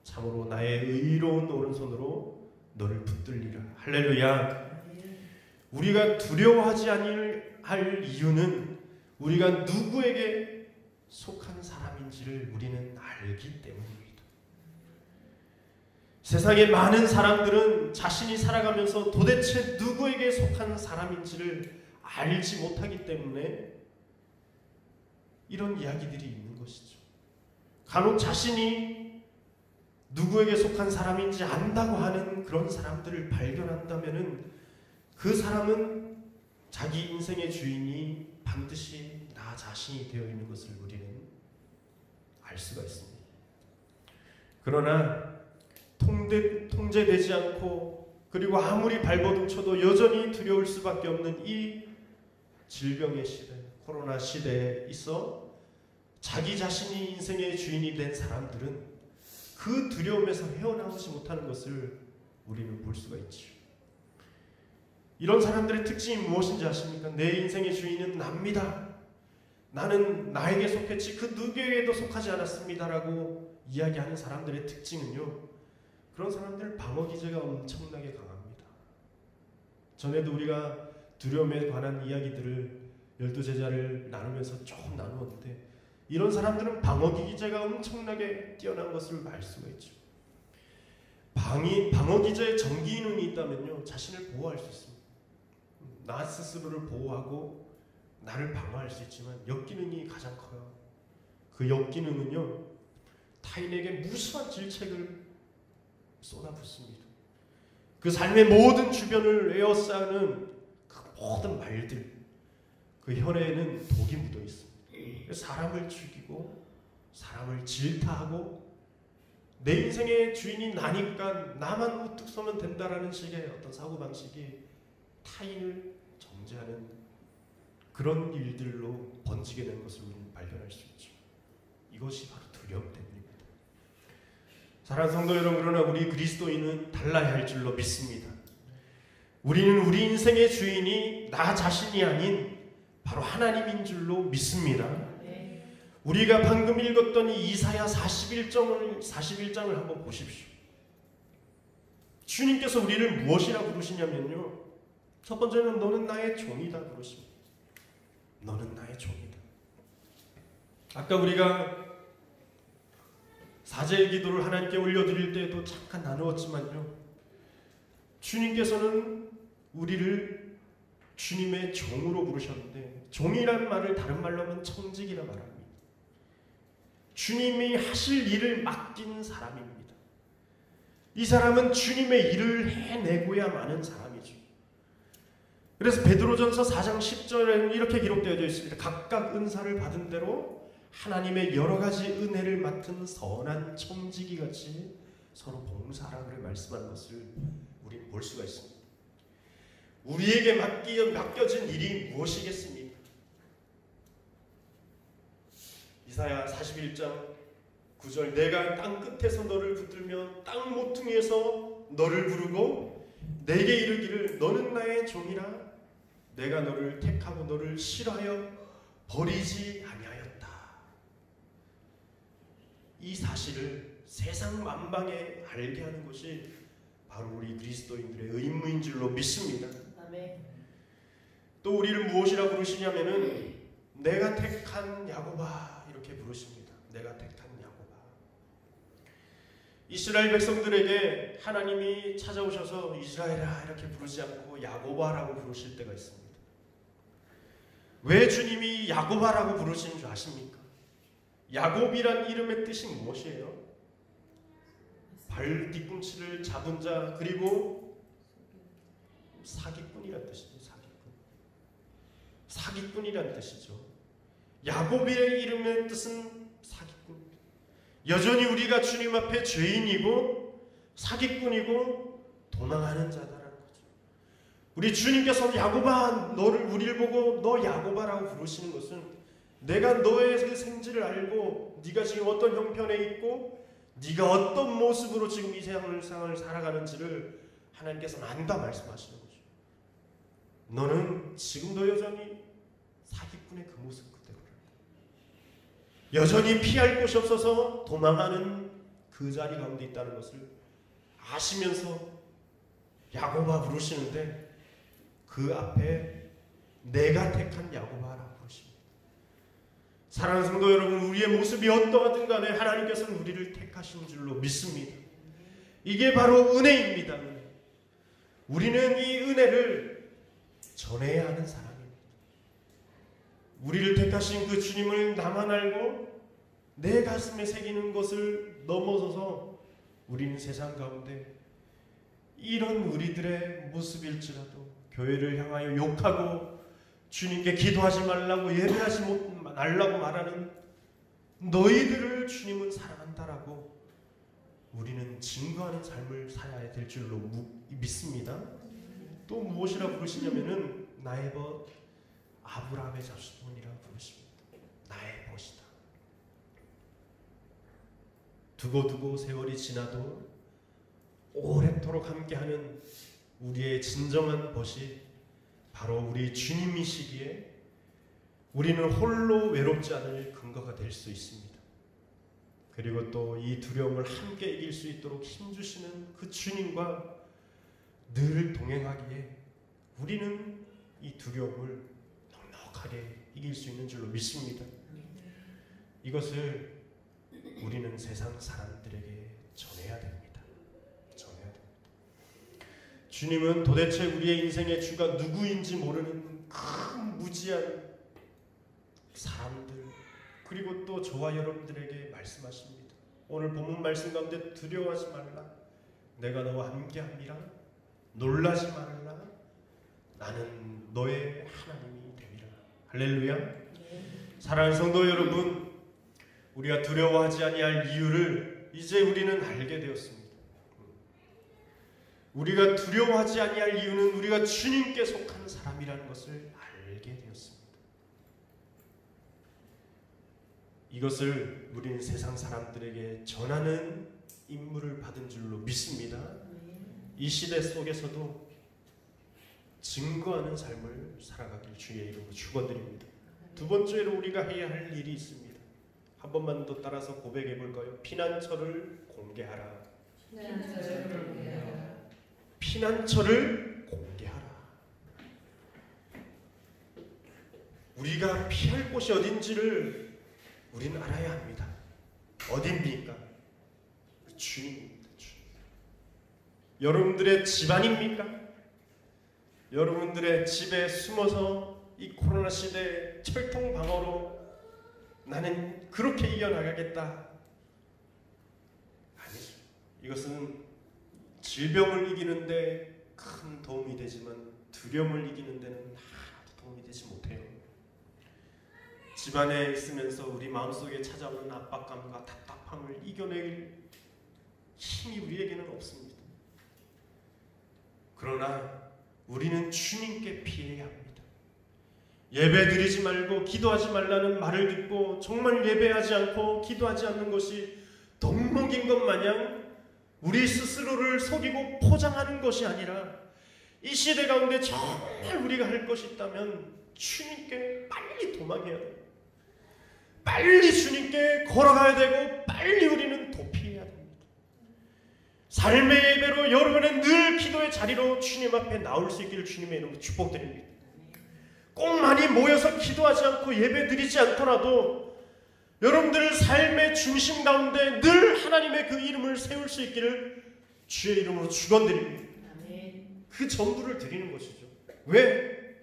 참으로 나의 의로운 오른손으로 너를 붙들리라. 할렐루야. 우리가 두려워하지 아니할 이유는 우리가 누구에게 속한 사람인지를 우리는 알기 때문입니다. 세상의 많은 사람들은 자신이 살아가면서 도대체 누구에게 속한 사람인지를 알지 못하기 때문에 이런 이야기들이 있는 것이죠. 간혹 자신이 누구에게 속한 사람인지 안다고 하는 그런 사람들을 발견한다면은 그 사람은 자기 인생의 주인이 반드시 나 자신이 되어 있는 것을 우리는 알 수가 있습니다. 그러나 통제되지 않고 그리고 아무리 발버둥 쳐도 여전히 두려울 수밖에 없는 이 질병의 시대, 코로나 시대에 있어 자기 자신이 인생의 주인이 된 사람들은 그 두려움에서 헤어나오지 못하는 것을 우리는 볼 수가 있죠. 이런 사람들의 특징이 무엇인지 아십니까? 내 인생의 주인은 납니다. 나는 나에게 속했지 그 누구에게도 속하지 않았습니다라고 이야기하는 사람들의 특징은요, 그런 사람들 방어 기제가 엄청나게 강합니다. 전에도 우리가 두려움에 관한 이야기들을 12제자를 나누면서 조금 나누었는데 이런 사람들은 방어 기제가 엄청나게 뛰어난 것을 알 수가 있죠. 방어 기제에 전기 기능이 있다면요, 자신을 보호할 수 있습니다. 나 스스로를 보호하고 나를 방어할 수 있지만 역기능이 가장 커요. 그 역기능은요, 타인에게 무수한 질책을 쏟아붓습니다. 그 삶의 모든 주변을 에워싸는 그 모든 말들, 그 혈에는 독이 묻어 있습니다. 사람을 죽이고 사람을 질타하고 내 인생의 주인이 나니까 나만 우뚝 서면 된다라는 식의 어떤 사고방식이 타인을 정죄하는 그런 일들로 번지게 된 것을 우리는 발견할 수 있죠. 이것이 바로 두려움 때문입니다. 사랑하는 성도 여러분, 그러나 우리 그리스도인은 달라야 할 줄로 믿습니다. 우리는 우리 인생의 주인이 나 자신이 아닌 바로 하나님인 줄로 믿습니다. 우리가 방금 읽었던 이 이사야 41장을 한번 보십시오. 주님께서 우리를 무엇이라 부르시냐면요, 첫 번째는 너는 나의 종이다 부르십니다. 너는 나의 종이다. 아까 우리가 사제의 기도를 하나님께 올려드릴 때에도 잠깐 나누었지만요, 주님께서는 우리를 주님의 종으로 부르셨는데, 종이라는 말을 다른 말로 하면 청직이라 말합니다. 주님이 하실 일을 맡긴 사람입니다. 이 사람은 주님의 일을 해내고야 마는 사람이죠. 그래서 베드로전서 4장 10절에는 이렇게 기록되어 있습니다. 각각 은사를 받은 대로 하나님의 여러 가지 은혜를 맡은 선한 청지기같이 서로 봉사하라 그래 말씀한 것을 우리는 볼 수가 있습니다. 우리에게 맡겨진 일이 무엇이겠습니까? 이사야 41장 9절, 내가 땅 끝에서 너를 붙들며 땅 모퉁이에서 너를 부르고 내게 이르기를 너는 나의 종이라. 내가 너를 택하고 너를 싫어하여 버리지 아니하였다. 이 사실을 세상 만방에 알게 하는 것이 바로 우리 그리스도인들의 의무인 줄로 믿습니다. 아멘. 또 우리를 무엇이라 부르시냐면은 내가 택한 야곱아 이렇게 부르십니다. 내가 택한 야곱아. 이스라엘 백성들에게 하나님이 찾아오셔서 이스라엘아 이렇게 부르지 않고 야곱아라고 부르실 때가 있습니다. 왜 주님이 야곱아라고 부르시는 줄 아십니까? 야곱이란 이름의 뜻이 무엇이에요? 발 뒤꿈치를 잡은 자, 그리고 사기꾼이란 뜻이죠. 사기꾼이란 뜻이죠. 야곱의 이름의 뜻은 사기꾼. 여전히 우리가 주님 앞에 죄인이고 사기꾼이고 도망하는 자다라는 거죠. 우리 주님께서 야곱아, 우리를 보고 너 야곱아라고 부르시는 것은 내가 너의 생지를 알고 네가 지금 어떤 형편에 있고 네가 어떤 모습으로 지금 이 세상을 살아가는지를 하나님께서는 안다 말씀하시는 거죠. 너는 지금도 여전히 사기꾼의 그 모습 그대로다. 여전히 피할 곳이 없어서 도망하는 그 자리 가운데 있다는 것을 아시면서 야곱아 부르시는데 그 앞에 내가 택한 야곱아라고 부르십니다. 사랑하는 성도 여러분, 우리의 모습이 어떠하든 간에 하나님께서는 우리를 택하신 줄로 믿습니다. 이게 바로 은혜입니다. 우리는 이 은혜를 전해야 하는 사람입니다. 우리를 택하신 그 주님을 나만 알고 내 가슴에 새기는 것을 넘어서서 우리는 세상 가운데 이런 우리들의 모습일지라도 교회를 향하여 욕하고 주님께 기도하지 말라고 예배하지 말라고 말하는 너희들을 주님은 사랑한다라고 우리는 증거하는 삶을 살아야 될 줄로 믿습니다. 또 무엇이라 부르시냐면은 나의 벗 아브라함의 자손이라 부르십니다. 나의 벗이다. 두고 세월이 지나도 오랫도록 함께하는 우리의 진정한 벗이 바로 우리 주님이시기에 우리는 홀로 외롭지 않을 근거가 될 수 있습니다. 그리고 또 이 두려움을 함께 이길 수 있도록 힘주시는 그 주님과 늘 동행하기에 우리는 이 두려움을 넉넉하게 이길 수 있는 줄로 믿습니다. 이것을 우리는 세상 사람들에게 전해야 됩니다. 전해야 됩니다. 주님은 도대체 우리의 인생의 주가 누구인지 모르는 큰 무지한 사람들, 그리고 또 저와 여러분들에게 말씀하십니다. 오늘 본문 말씀 가운데 두려워하지 말라, 내가 너와 함께함이라, 놀라지 말라, 나는 너의 하나님이 되리라. 할렐루야. 사랑하는 성도 여러분, 우리가 두려워하지 아니할 이유를 이제 우리는 알게 되었습니다. 우리가 두려워하지 아니할 이유는 우리가 주님께 속한 사람이라는 것을 알게 되었습니다. 이것을 우리는 세상 사람들에게 전하는 임무를 받은 줄로 믿습니다. 이 시대 속에서도 증거하는 삶을 살아가길 주의 이름으로 축원드립니다. 두 번째로 우리가 해야 할 일이 있습니다. 한 번만 더 따라서 고백해 볼까요? 피난처를 공개하라. 피난처를 공개하라. 우리가 피할 곳이 어딘지를 우리는 알아야 합니다. 어디입니까? 주님입니다. 주님. 여러분들의 집안입니까? 여러분들의 집에 숨어서 이 코로나 시대에 철통방어로 나는 그렇게 이겨나가겠다. 아니죠. 이것은 질병을 이기는데 큰 도움이 되지만 두려움을 이기는 데는 하나도 도움이 되지 못해요. 집안에 있으면서 우리 마음속에 찾아오는 압박감과 답답함을 이겨낼 힘이 우리에게는 없습니다. 그러나 우리는 주님께 피해야 합니다. 예배 드리지 말고 기도하지 말라는 말을 듣고 정말 예배하지 않고 기도하지 않는 것이 덕목인 것 마냥 우리 스스로를 속이고 포장하는 것이 아니라 이 시대 가운데 정말 우리가 할 것이 있다면 주님께 빨리 도망해야 돼요. 빨리 주님께 걸어가야 되고 빨리 우리는 도피해야 됩니다. 삶의 예배로 여러분의 늘 기도의 자리로 주님 앞에 나올 수 있기를 주님의 이름으로 축복드립니다. 꼭 많이 모여서 기도하지 않고 예배 드리지 않더라도 여러분들 삶의 중심 가운데 늘 하나님의 그 이름을 세울 수 있기를 주의 이름으로 축원드립니다. 그 전부를 드리는 것이죠. 왜?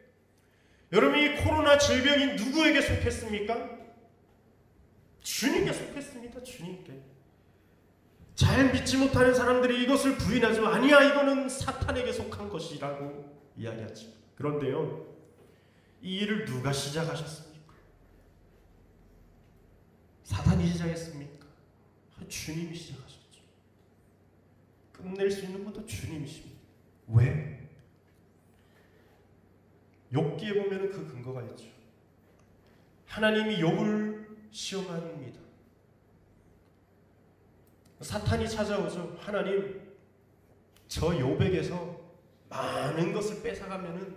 여러분, 이 코로나 질병이 누구에게 속했습니까? 주님께 속했습니다. 주님께. 잘 믿지 못하는 사람들이 이것을 부인하죠. 아니야, 이거는 사탄에게 속한 것이라고 이야기하죠. 그런데요, 이 일을 누가 시작하셨습니까? 사탄이 시작했습니까? 주님이 시작하셨죠. 끝낼 수 있는 것도 주님이십니다. 왜? 욥기에 보면 그 근거가 있죠. 하나님이 욥을 시험합니다. 사탄이 찾아오죠. 하나님, 저 욥에게서 많은 것을 뺏어가면은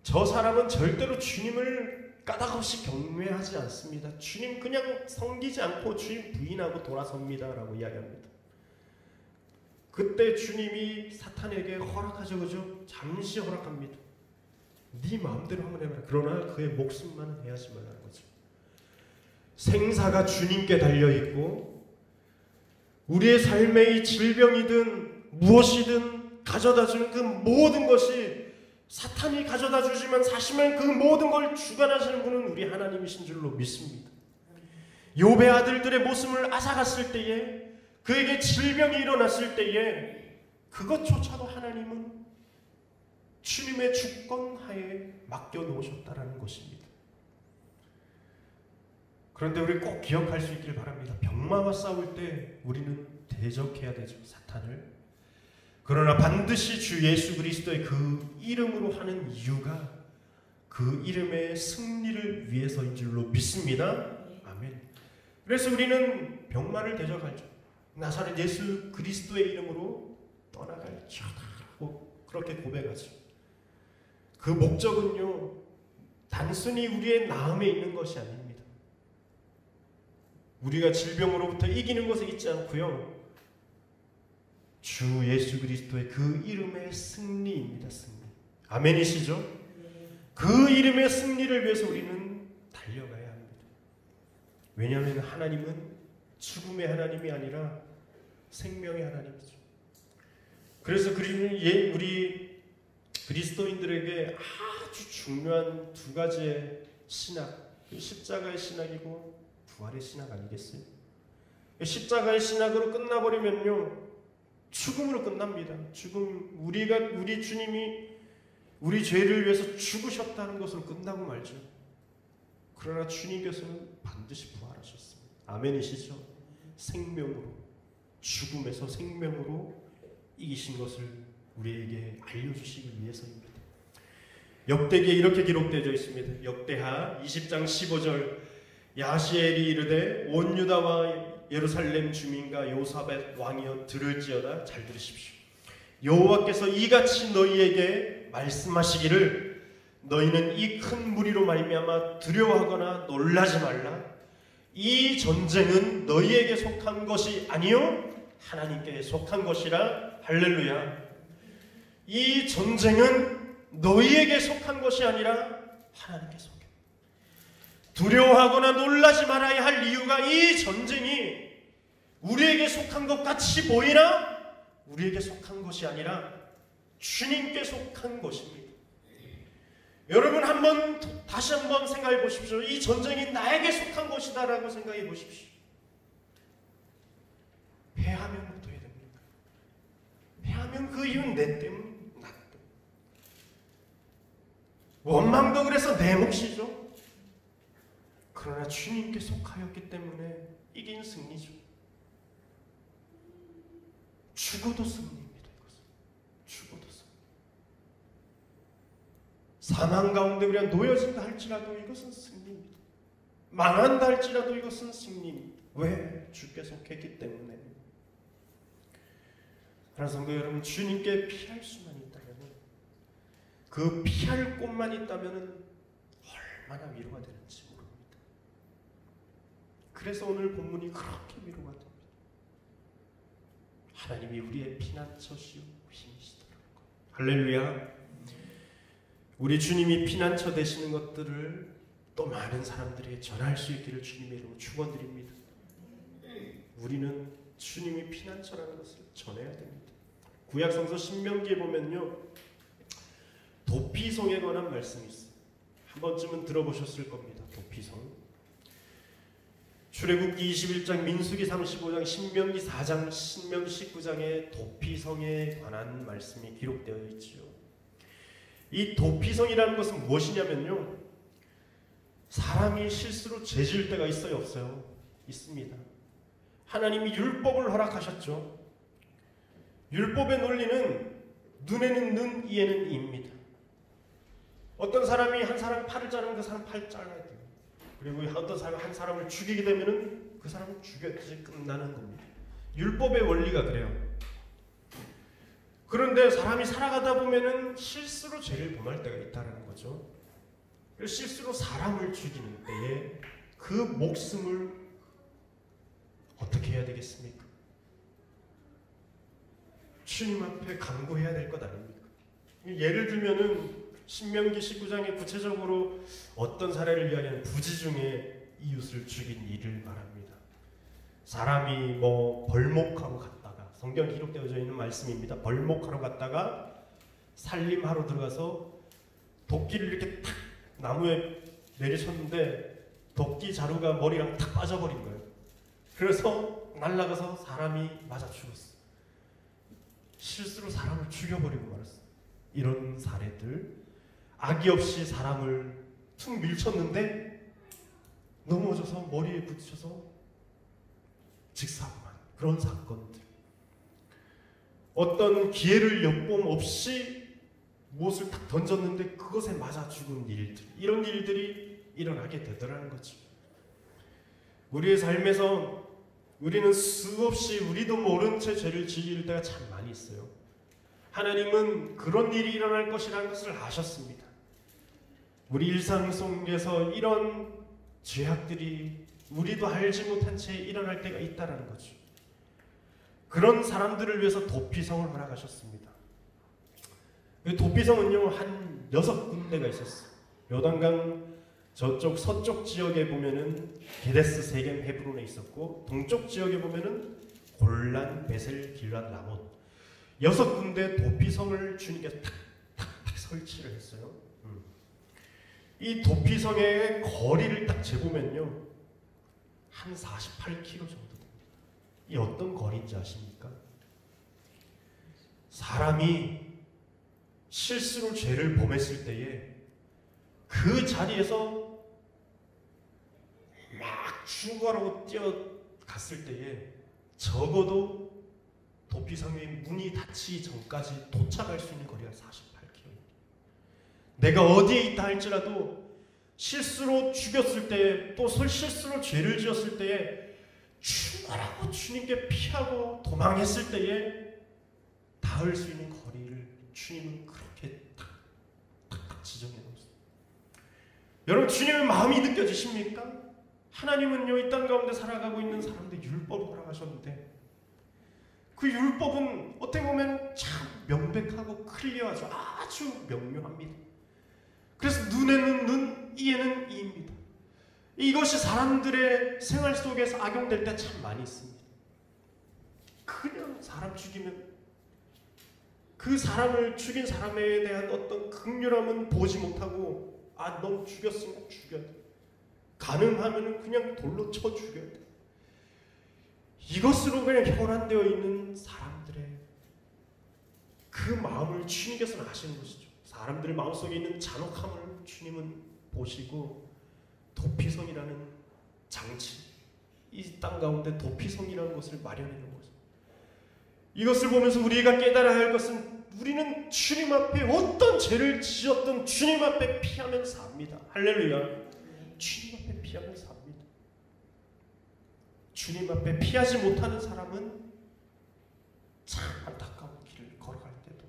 저 사람은 절대로 주님을 까닭없이 경외하지 않습니다. 주님 그냥 섬기지 않고 주님 부인하고 돌아섭니다 라고 이야기합니다. 그때 주님이 사탄에게 허락하죠. 그죠? 잠시 허락합니다. 네 마음대로 한번 해봐라. 그러나 그의 목숨만은 해하지 말라는 거죠. 생사가 주님께 달려있고 우리의 삶의 질병이든 무엇이든 가져다주는 그 모든 것이 사탄이 가져다 주지만 사실은 그 모든 걸 주관하시는 분은 우리 하나님이신 줄로 믿습니다. 욥의 아들들의 모습을 앗아갔을 때에, 그에게 질병이 일어났을 때에 그것조차도 하나님은 주님의 주권하에 맡겨놓으셨다라는 것입니다. 그런데 우리 꼭 기억할 수 있길 바랍니다. 병마와 싸울 때 우리는 대적해야 되죠, 사탄을. 그러나 반드시 주 예수 그리스도의 그 이름으로 하는 이유가 그 이름의 승리를 위해서인 줄로 믿습니다. 아멘. 그래서 우리는 병마를 대적하죠. 나사렛 예수 그리스도의 이름으로 떠나갈지어다라고 그렇게 고백하죠. 그 목적은요, 단순히 우리의 나음에 있는 것이 아닙니다. 우리가 질병으로부터 이기는 것에 있지 않고요, 주 예수 그리스도의 그 이름의 승리입니다. 승리. 아멘이시죠? 그 이름의 승리를 위해서 우리는 달려가야 합니다. 왜냐하면 하나님은 죽음의 하나님이 아니라 생명의 하나님이죠. 그래서 우리 그리스도인들에게 아주 중요한 두 가지의 신학, 십자가의 신학이고 부활의 신학 아니겠어요? 십자가의 신학으로 끝나버리면요, 죽음으로 끝납니다. 죽음, 우리 주님이 우리 죄를 위해서 죽으셨다는 것으로 끝나고 말죠. 그러나 주님께서는 반드시 부활하셨습니다. 아멘이시죠? 생명으로, 죽음에서 생명으로 이기신 것을 우리에게 알려주시기 위해서입니다. 역대기에 이렇게 기록되어 있습니다. 역대하 20장 15절, 야시엘이 이르되 온 유다와 예루살렘 주민과 요사벳 왕이여 들을지어다. 잘 들으십시오. 여호와께서 이같이 너희에게 말씀하시기를 너희는 이 큰 무리로 말미암아 두려워하거나 놀라지 말라. 이 전쟁은 너희에게 속한 것이 아니요 하나님께 속한 것이라. 할렐루야. 이 전쟁은 너희에게 속한 것이 아니라 하나님께 속해. 두려워하거나 놀라지 말아야 할 이유가 이 전쟁이 우리에게 속한 것 같이 보이나 우리에게 속한 것이 아니라 주님께 속한 것입니다. 여러분 다시 한번 생각해 보십시오. 이 전쟁이 나에게 속한 것이다 라고 생각해 보십시오. 패하면 어떻게 됩니까? 패하면 그 이유는 내 때문, 나 때문. 원망도 그래서 내 몫이죠. 그러나 주님께 속하였기 때문에 이긴 승리죠. 죽어도 승리입니다. 이것은. 죽어도 승리. 사망 가운데 우리가 놓여진다 할지라도 이것은 승리입니다. 망한다 할지라도 이것은 승리입니다. 왜? 주께 속했기 때문에. 그래서 성도 여러분, 주님께 피할 수만 있다면, 그 피할 곳만 있다면 얼마나 위로가 되는지 모릅니다. 그래서 오늘 본문이 그렇게 위로가 됩니다. 하나님이 우리의 피난처시요 힘이시더라는 것. 할렐루야. 우리 주님이 피난처 되시는 것들을 또 많은 사람들에게 전할 수 있기를 주님의 이름으로 축원드립니다. 우리는 주님이 피난처라는 것을 전해야 됩니다. 구약성서 신명기에 보면요, 도피성에 관한 말씀이 있어요. 한 번쯤은 들어보셨을 겁니다. 도피성. 출애굽기 21장, 민수기 35장, 신명기 4장, 신명기 19장에 도피성에 관한 말씀이 기록되어 있지요. 이 도피성이라는 것은 무엇이냐면요, 사람이 실수로 죄 지을 때가 있어요, 없어요? 있습니다. 하나님이 율법을 허락하셨죠. 율법의 논리는 눈에는 눈, 이에는 이입니다. 어떤 사람이 한 사람 팔을 자르면 그 사람 팔 잘라야 돼요. 그리고 어떤 사람이 한 사람을 죽이게 되면은 그 사람을 죽여야지 끝나는 겁니다. 율법의 원리가 그래요. 그런데 사람이 살아가다 보면은 실수로 죄를 범할 때가 있다는 거죠. 실수로 사람을 죽이는 때에 그 목숨을 어떻게 해야 되겠습니까? 주님 앞에 강구해야 될 것 아닙니까? 예를 들면은 신명기 19장에 구체적으로 어떤 사례를 이야기하는 부지 중에 이웃을 죽인 일을 말합니다. 사람이 벌목하러 갔다가, 성경에 기록되어져 있는 말씀입니다. 벌목하러 갔다가 살림하러 들어가서 도끼를 이렇게 탁 나무에 내리쳤는데 도끼 자루가 머리랑 탁 빠져버린 거예요. 그래서 날아가서 사람이 맞아 죽었어. 실수로 사람을 죽여버리고 말았어. 이런 사례들, 악의 없이 사람을 툭 밀쳤는데 넘어져서 머리에 부딪혀서 직사고만, 그런 사건들. 어떤 기회를 엿봄 없이 무엇을 탁 던졌는데 그것에 맞아 죽은 일들, 이런 일들이 일어나게 되더라는 거죠. 우리의 삶에서 우리는 수없이 우리도 모른 채 죄를 지을 때가 참 많이 있어요. 하나님은 그런 일이 일어날 것이라는 것을 아셨습니다. 우리 일상 속에서 이런 죄악들이 우리도 알지 못한 채 일어날 때가 있다는 거죠. 그런 사람들을 위해서 도피성을 허락하셨습니다. 그 도피성은요, 한 6군데가 있었어요. 요단강 저쪽 서쪽 지역에 보면은 게데스, 세겜, 헤브론에 있었고, 동쪽 지역에 보면은 골란, 베셀, 길랏, 라못, 6군데 도피성을 주님께서 탁탁탁 설치를 했어요. 이 도피성의 거리를 딱 재보면요, 한 48km 정도 됩니다. 이 어떤 거리인지 아십니까? 사람이 실수로 죄를 범했을 때에 그 자리에서 막 죽어라고 뛰어갔을 때에 적어도 도피성의 문이 닫히기 전까지 도착할 수 있는 거리가 48km. 내가 어디에 있다 할지라도 실수로 죽였을 때에, 또 실수로 죄를 지었을 때에 죽어라고 주님께 피하고 도망했을 때에 닿을 수 있는 거리를 주님은 그렇게 탁탁탁 지정해 놓습니다. 여러분, 주님의 마음이 느껴지십니까? 하나님은요, 이 땅 가운데 살아가고 있는 사람들 율법을 허락하셨는데 그 율법은 어떻게 보면 참 명백하고 클리어하죠. 아주 명료합니다. 그래서 눈에는 눈, 이에는 이입니다. 이것이 사람들의 생활 속에서 악용될 때 참 많이 있습니다. 그냥 사람 죽이면 그 사람을 죽인 사람에 대한 어떤 긍휼함은 보지 못하고, 넌 죽였으면 죽여야 돼. 가능하면 그냥 돌로 쳐 죽여야 돼. 이것으로 그냥 혈안되어 있는 사람들의 그 마음을 주님께서는 아시는 것이죠. 사람들의 마음속에 있는 잔혹함을 주님은 보시고 도피성이라는 장치, 이 땅 가운데 도피성이라는 것을 마련해 놓은 거죠. 이것을 보면서 우리가 깨달아야 할 것은, 우리는 주님 앞에 어떤 죄를 지었든 주님 앞에 피하면 삽니다. 할렐루야. 주님 앞에 피하면 삽니다. 주님 앞에 피하지 못하는 사람은 참 안타까운 길을 걸어갈 때도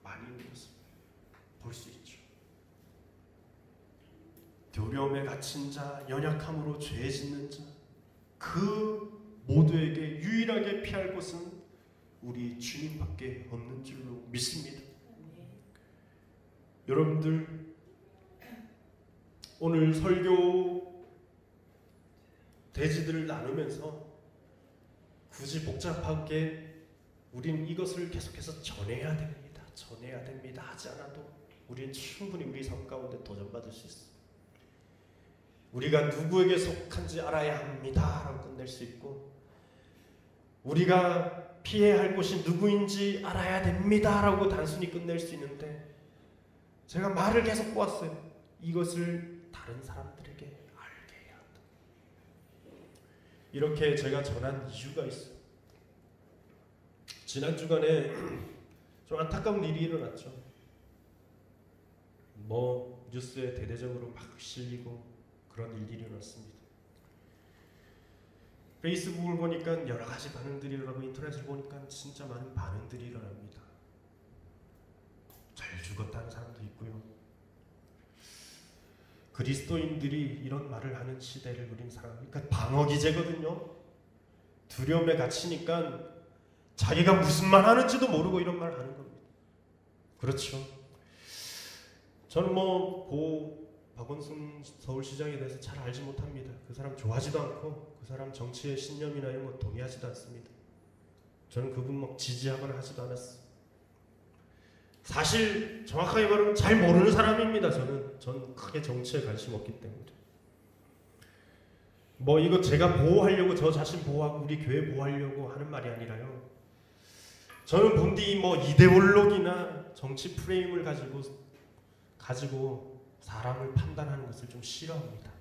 많이 있는 것을 볼 수 있죠. 두려움에 갇힌 자, 연약함으로 죄 짓는 자, 그 모두에게 유일하게 피할 곳은 우리 주님밖에 없는 줄로 믿습니다. 여러분들, 오늘 설교 대지들을 나누면서 굳이 복잡하게 우린 이것을 계속해서 전해야 됩니다. 전해야 됩니다 하지 않아도 우리는 충분히 우리 삶 가운데 도전받을 수 있습니다. 우리가 누구에게 속한지 알아야 합니다 라고 끝낼 수 있고, 우리가 피해야 할 곳이 누구인지 알아야 됩니다 라고 단순히 끝낼 수 있는데, 제가 말을 계속 꼬았어요. 이것을 다른 사람들에게 알게 해야 한다. 이렇게 제가 전한 이유가 있어요. 지난 주간에 좀 안타까운 일이 일어났죠. 뉴스에 대대적으로 막 실리고 그런 일들이 일어났습니다. 페이스북을 보니까 여러 가지 반응들이 일어나고, 인터넷을 보니까 진짜 많은 반응들이 일어납니다. 잘 죽었다는 사람도 있고요. 그리스도인들이 이런 말을 하는 시대를 누린 사람, 그러니까 방어 기제거든요. 두려움에 갇히니까 자기가 무슨 말 하는지도 모르고 이런 말을 하는 겁니다. 그렇죠. 저는 박원순 서울시장에 대해서 잘 알지 못합니다. 그 사람 좋아하지도 않고 그 사람 정치의 신념이나 이런 거 동의하지도 않습니다. 저는 그분 지지하거나 하지도 않았어요. 사실 정확하게 말하면 잘 모르는 사람입니다. 저는 크게 정치에 관심 없기 때문에. 이거 제가 보호하려고, 저 자신 보호하고 우리 교회 보호하려고 하는 말이 아니라요. 저는 본디 이데올로기나 정치 프레임을 가지고 사람을 판단하는 것을 좀 싫어합니다.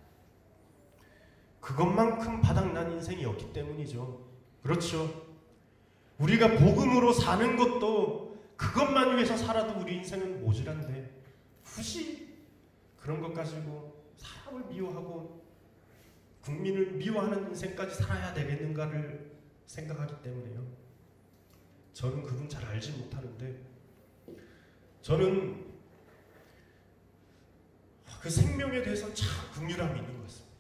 그것만큼 바닥난 인생이 없기 때문이죠. 그렇죠. 우리가 복음으로 사는 것도 그것만 위해서 살아도 우리 인생은 모질한데, 굳이 그런 것 가지고 사람을 미워하고 국민을 미워하는 인생까지 살아야 되겠는가를 생각하기 때문에요. 저는 그분 잘 알지 못하는데, 저는 그 생명에 대해서 참 긍휼함이 있는 것 같습니다.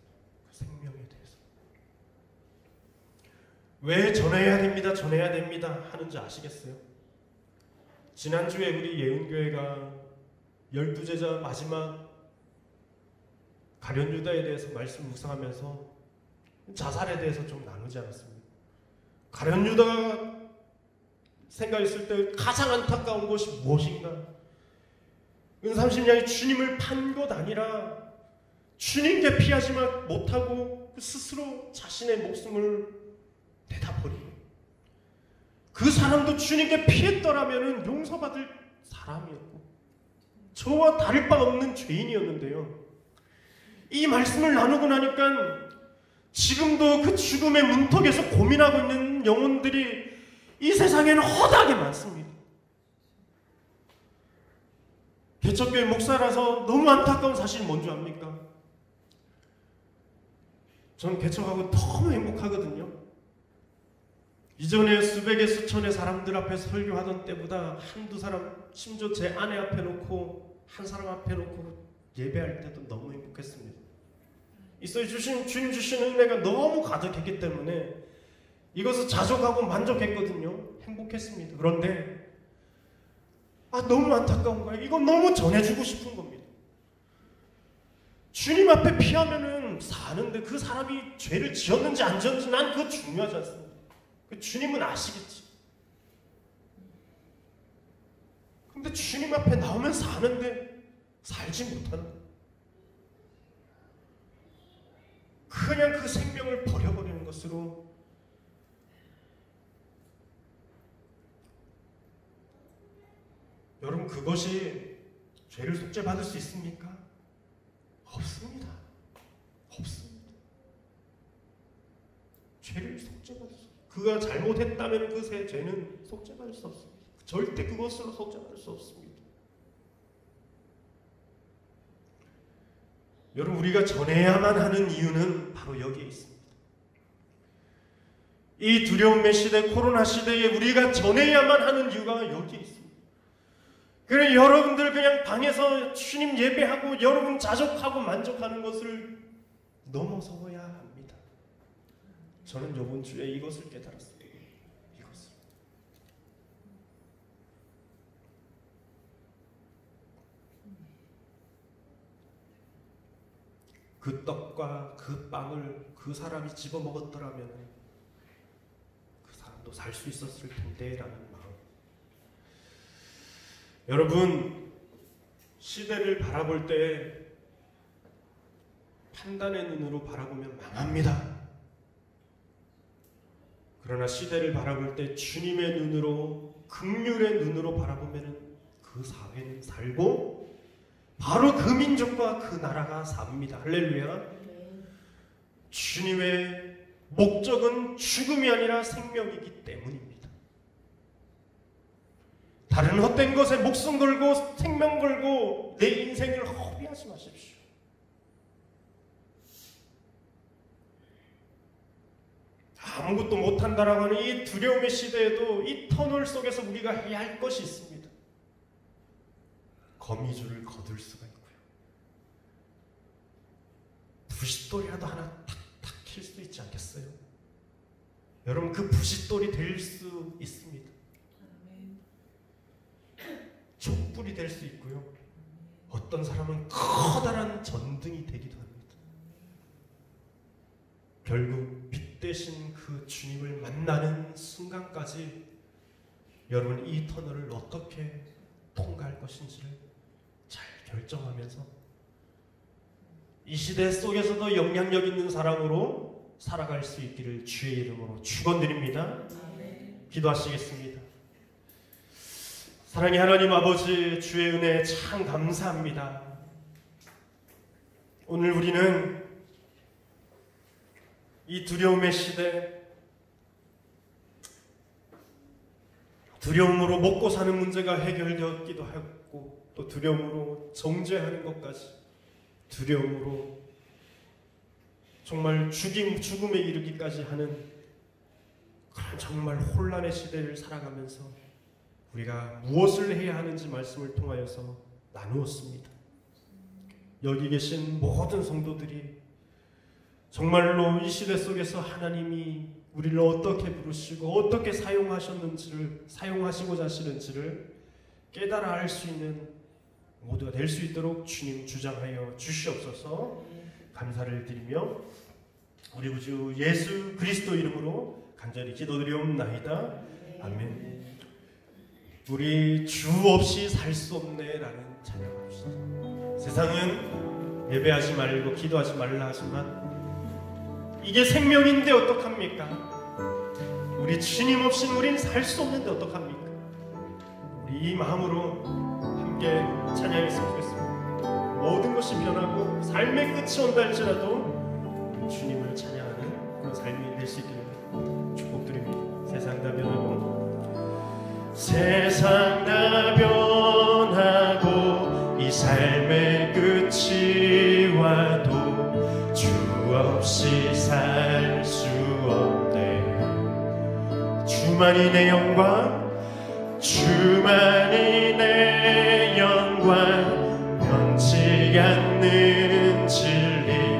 그 생명에 대해서. 왜 전해야 됩니다 하는지 아시겠어요? 지난주에 우리 예은교회가 12제자 마지막 가룟유다에 대해서 말씀 묵상하면서 자살에 대해서 좀 나누지 않았습니까? 가룟유다가 생각했을 때 가장 안타까운 것이 무엇인가? 은삼십냥이 주님을 판 것 아니라 주님께 피하지 못하고 스스로 자신의 목숨을 내다버리고, 그 사람도 주님께 피했더라면 용서받을 사람이었고 저와 다를 바 없는 죄인이었는데요. 이 말씀을 나누고 나니까 지금도 그 죽음의 문턱에서 고민하고 있는 영혼들이 이 세상에는 허다하게 많습니다. 개척교회 목사라서 너무 안타까운 사실이 뭔지 압니까? 저는 개척하고 너무 행복하거든요. 이전에 수백의 수천의 사람들 앞에 설교하던 때보다 한두 사람, 심지어 제 아내 앞에 놓고 한 사람 앞에 놓고 예배할 때도 너무 행복했습니다. 있어 주신 주님 주신 은혜가 너무 가득했기 때문에 이것을 자족하고 만족했거든요. 행복했습니다. 그런데 너무 안타까운 거예요. 이건 너무 전해주고 싶은 겁니다. 주님 앞에 피하면은 사는데 그 사람이 죄를 지었는지 안 지었는지 난 그거 중요하지 않습니다. 주님은 아시겠지. 근데 주님 앞에 나오면 사는데 살지 못하는 거예요. 그냥 그 생명을 버려버리는 것으로 여러분, 그것이 죄를 속죄받을 수 있습니까? 없습니다. 없습니다. 죄를 속죄받을 수, 그가 잘못했다면 그 죄는 속죄받을 수 없습니다. 절대 그것으로 속죄받을 수 없습니다. 여러분, 우리가 전해야만 하는 이유는 바로 여기에 있습니다. 이 두려움의 시대, 코로나 시대에 우리가 전해야만 하는 이유가 여기에 있습니다. 그래, 여러분들 그냥 방에서 주님 예배하고 여러분 자족하고 만족하는 것을 넘어서야 합니다. 저는 이번 주에 이것을 깨달았습니다. 이것을. 그 떡과 그 빵을 그 사람이 집어 먹었더라면 그 사람도 살 수 있었을 텐데 라는 마음. 여러분, 시대를 바라볼 때 판단의 눈으로 바라보면 망합니다. 그러나 시대를 바라볼 때 주님의 눈으로, 긍휼의 눈으로 바라보면 그 사회는 살고 바로 그 민족과 그 나라가 삽니다. 할렐루야. 주님의 목적은 죽음이 아니라 생명이기 때문입니다. 다른 헛된 것에 목숨 걸고 생명 걸고 내 인생을 허비하지 마십시오. 아무것도 못한다라고 하는 이 두려움의 시대에도 이 터널 속에서 우리가 해야 할 것이 있습니다. 거미줄을 거둘 수가 있고요. 부싯돌이라도 하나 탁탁 킬 수 있지 않겠어요? 여러분, 그 부싯돌이 될 수 있습니다. 촛불이 될 수 있고요. 어떤 사람은 커다란 전등이 되기도 합니다. 결국 빛 대신 그 주님을 만나는 순간까지 여러분, 이 터널을 어떻게 통과할 것인지를 잘 결정하면서 이 시대 속에서도 영향력 있는 사람으로 살아갈 수 있기를 주의 이름으로 축원드립니다. 기도하시겠습니다. 사랑의 하나님 아버지, 주의 은혜에 참 감사합니다. 오늘 우리는 이 두려움의 시대, 두려움으로 먹고 사는 문제가 해결되었기도 하고 또 두려움으로 정죄하는 것까지, 두려움으로 정말 죽음에 이르기까지 하는 그런 정말 혼란의 시대를 살아가면서 우리가 무엇을 해야 하는지 말씀을 통하여서 나누었습니다. 여기 계신 모든 성도들이 정말로 이 시대 속에서 하나님이 우리를 어떻게 부르시고 어떻게 사용하시고자 하시는지를 깨달아 알 수 있는 모두가 될 수 있도록 주님 주장하여 주시옵소서. 감사를 드리며 우리 구주 예수 그리스도 이름으로 간절히 기도드리옵나이다. 아멘. 우리 주 없이 살 수 없네라는 찬양을 주시죠. 세상은 예배하지 말고 기도하지 말라 하지만 이게 생명인데 어떡합니까? 우리 주님 없이는 우리는 살 수 없는데 어떡합니까? 우리 이 마음으로 함께 찬양했으면 좋겠습니다. 모든 것이 변하고 삶의 끝이 온다 할지라도 주님을 찬양하는 그런 삶이 될 수 있기를 축복드립니다. 세상 다 변하고 세상 다 변하고 이 삶의 끝이 와도 주 없이 살 수 없네. 주만이 내 영광, 주만이 내 영광, 변치 않는 진리,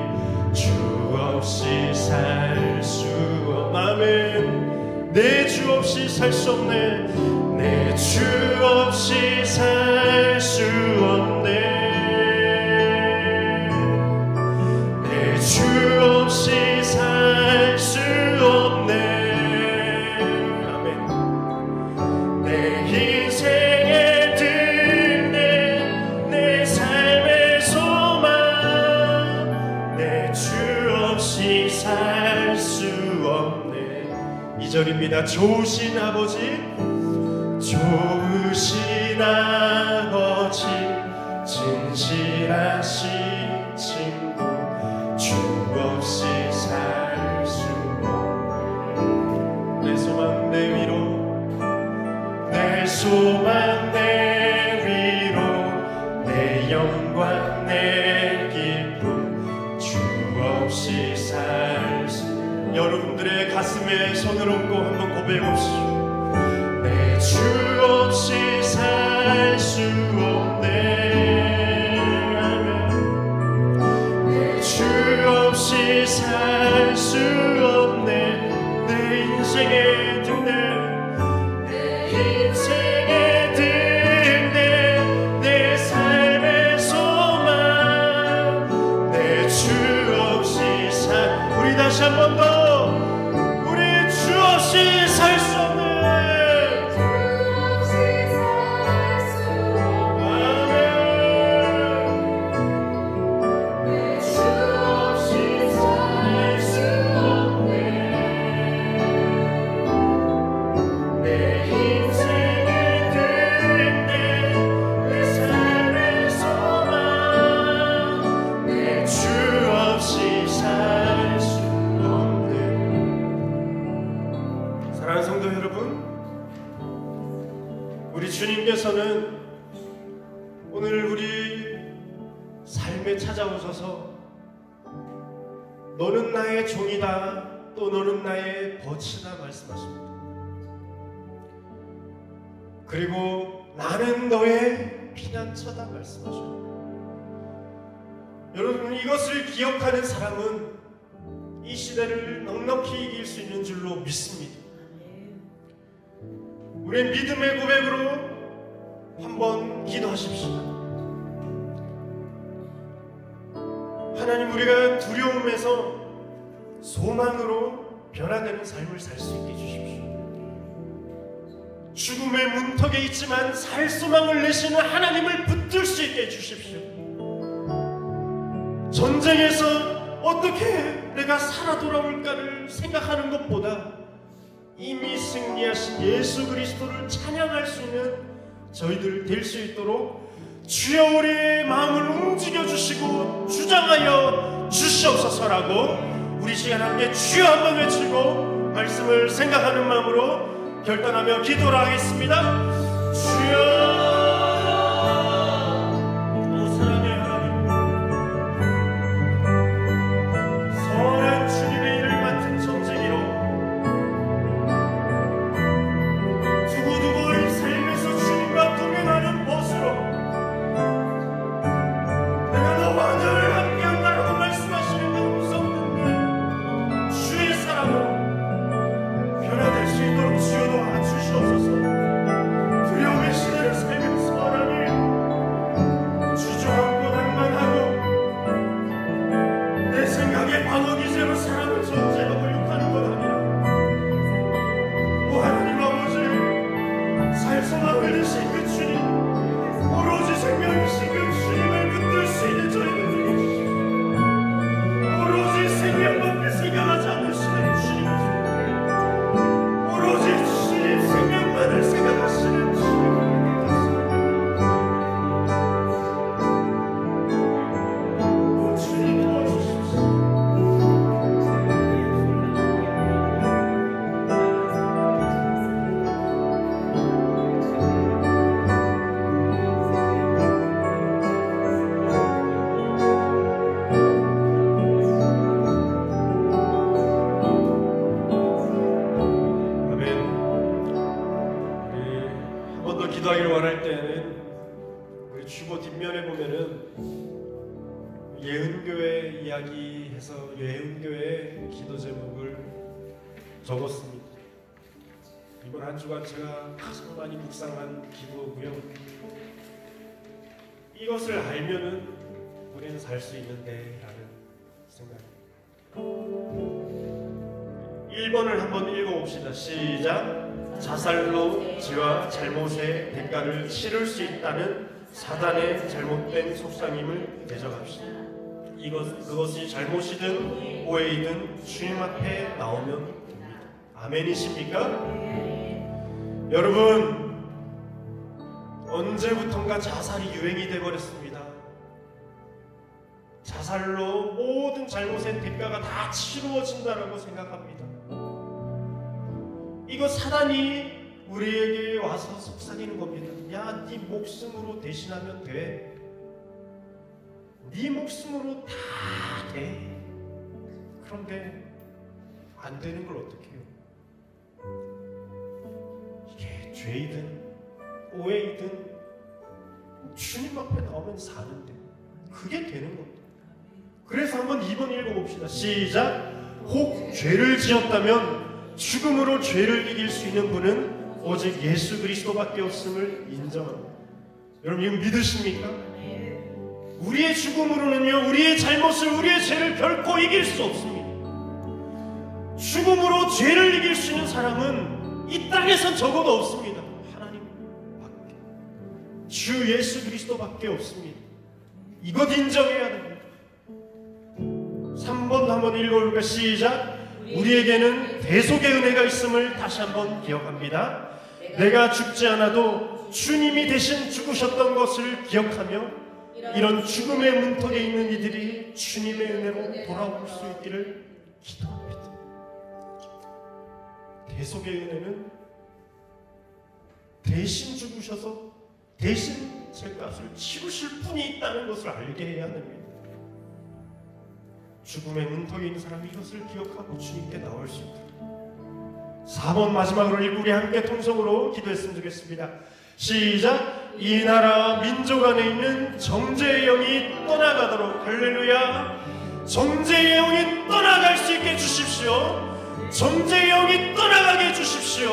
주 없이 살 수 없네. 내 주 없이 살 수 없네. 내 주 없이 살 수 없네. 내 주 없이 살 수 없네. 아멘. 내 인생의 등대, 내 삶의 소망, 내 주 없이 살 수 없네. 2절입니다. 좋으신 아버지, 좋으신 아버지, 진실하신 친구, 주 없이 살 수 없네. 내 소망 내 위로, 내 소망 내 위로, 내 영광 내 기쁨, 주 없이 살 수. 여러분들의 가슴에 손을 얹고 한번 고백합시다. 내 주 없이 살 수 없네. 내 주 없이 살 수 없네. 내 인생의 등대, 내 인생의 등대, 내 삶의 소망, 내 주 없이 살. 우리 다시 한 번 더, 우리 주 없이 살 수 없네. 주님께서는 오늘 우리 삶에 찾아오셔서 너는 나의 종이다, 또 너는 나의 벗이다 말씀하십니다. 그리고 나는 너의 피난처다 말씀하십니다. 여러분, 이것을 기억하는 사람은 이 시대를 넉넉히 이길 수 있는 줄로 믿습니다. 우리의 믿음의 고백으로 한번 기도하십시다. 하나님, 우리가 두려움에서 소망으로 변화되는 삶을 살 수 있게 해주십시오. 죽음의 문턱에 있지만 살 소망을 내시는 하나님을 붙들 수 있게 해주십시오. 전쟁에서 어떻게 내가 살아 돌아올까를 생각하는 것보다 이미 승리하신 예수 그리스도를 찬양할 수 있는 저희들 될 수 있도록 주여 우리의 마음을 움직여 주시고 주장하여 주시옵소서라고 우리 시간 함께 주여 한번 외치고 말씀을 생각하는 마음으로 결단하며 기도를 하겠습니다. 주여, 소망을 내신 그 주님, 오로지 생명이신 그 주님을 붙들 수 있는 저희들 되게 해주시옵소서. 오로지 생명밖에 생각하지 않으시는 주님, 오로지 주님 생명만을 생각하시는 주님, 주님 도와주십시오. 기도하기를 원할 때는 우리 주보 뒷면에 보면은 예은교회 이야기해서 예은교회 기도 제목을 적었습니다. 이번 한 주간 제가 가장 많이 묵상한 기도고요. 이것을 알면은 우리는 살 수 있는데 라는 생각입니다. 1번을 한번 읽어봅시다. 시작. 자살로 죄와 잘못의 대가를 치를 수 있다는 사단의 잘못된 속상임을 대적합시다. 그것이 잘못이든 오해이든 주님 앞에 나오면 됩니다. 아멘이십니까? 여러분, 언제부턴가 자살이 유행이 되어버렸습니다. 자살로 모든 잘못의 대가가 다 치루어진다라고 생각합니다. 이거 사단이 우리에게 와서 속삭이는 겁니다. 야, 네 목숨으로 대신하면 돼. 네 목숨으로 다 돼. 그런데 안 되는 걸 어떻게 해요? 이게 죄이든 오해이든 주님 앞에 나오면 사는데 그게 되는 겁니다. 그래서 한번 2번 읽어봅시다. 시작. 혹 죄를 지었다면 죽음으로 죄를 이길 수 있는 분은 오직 예수 그리스도밖에 없음을 인정합니다. 여러분 이거 믿으십니까? 우리의 죽음으로는요, 우리의 잘못을, 우리의 죄를 결코 이길 수 없습니다. 죽음으로 죄를 이길 수 있는 사람은 이 땅에선 적어도 없습니다. 하나님밖에, 주 예수 그리스도밖에 없습니다. 이것 인정해야 됩니다. 3번 한번 읽어볼까? 시작. 우리에게는 대속의 은혜가 있음을 다시 한번 기억합니다. 내가 죽지 않아도 주님이 대신 죽으셨던 것을 기억하며 이런 죽음의 문턱에 있는 이들이 주님의 은혜로 돌아올 수 있기를 기도합니다. 대속의 은혜는 대신 죽으셔서 대신 죄값을 치르실 분이 있다는 것을 알게 해야 됩니다. 죽음의 문턱에 있는 사람이 이것을 기억하고 주님께 나올 수 있도록. 4번 마지막으로 읽고 우리 함께 통성으로 기도했으면 좋겠습니다. 시작. 이 나라 민족 안에 있는 정죄의 영이 떠나가도록. 할렐루야. 정죄의 영이 떠나갈 수 있게 해주십시오. 정죄의 영이 떠나가게 해주십시오.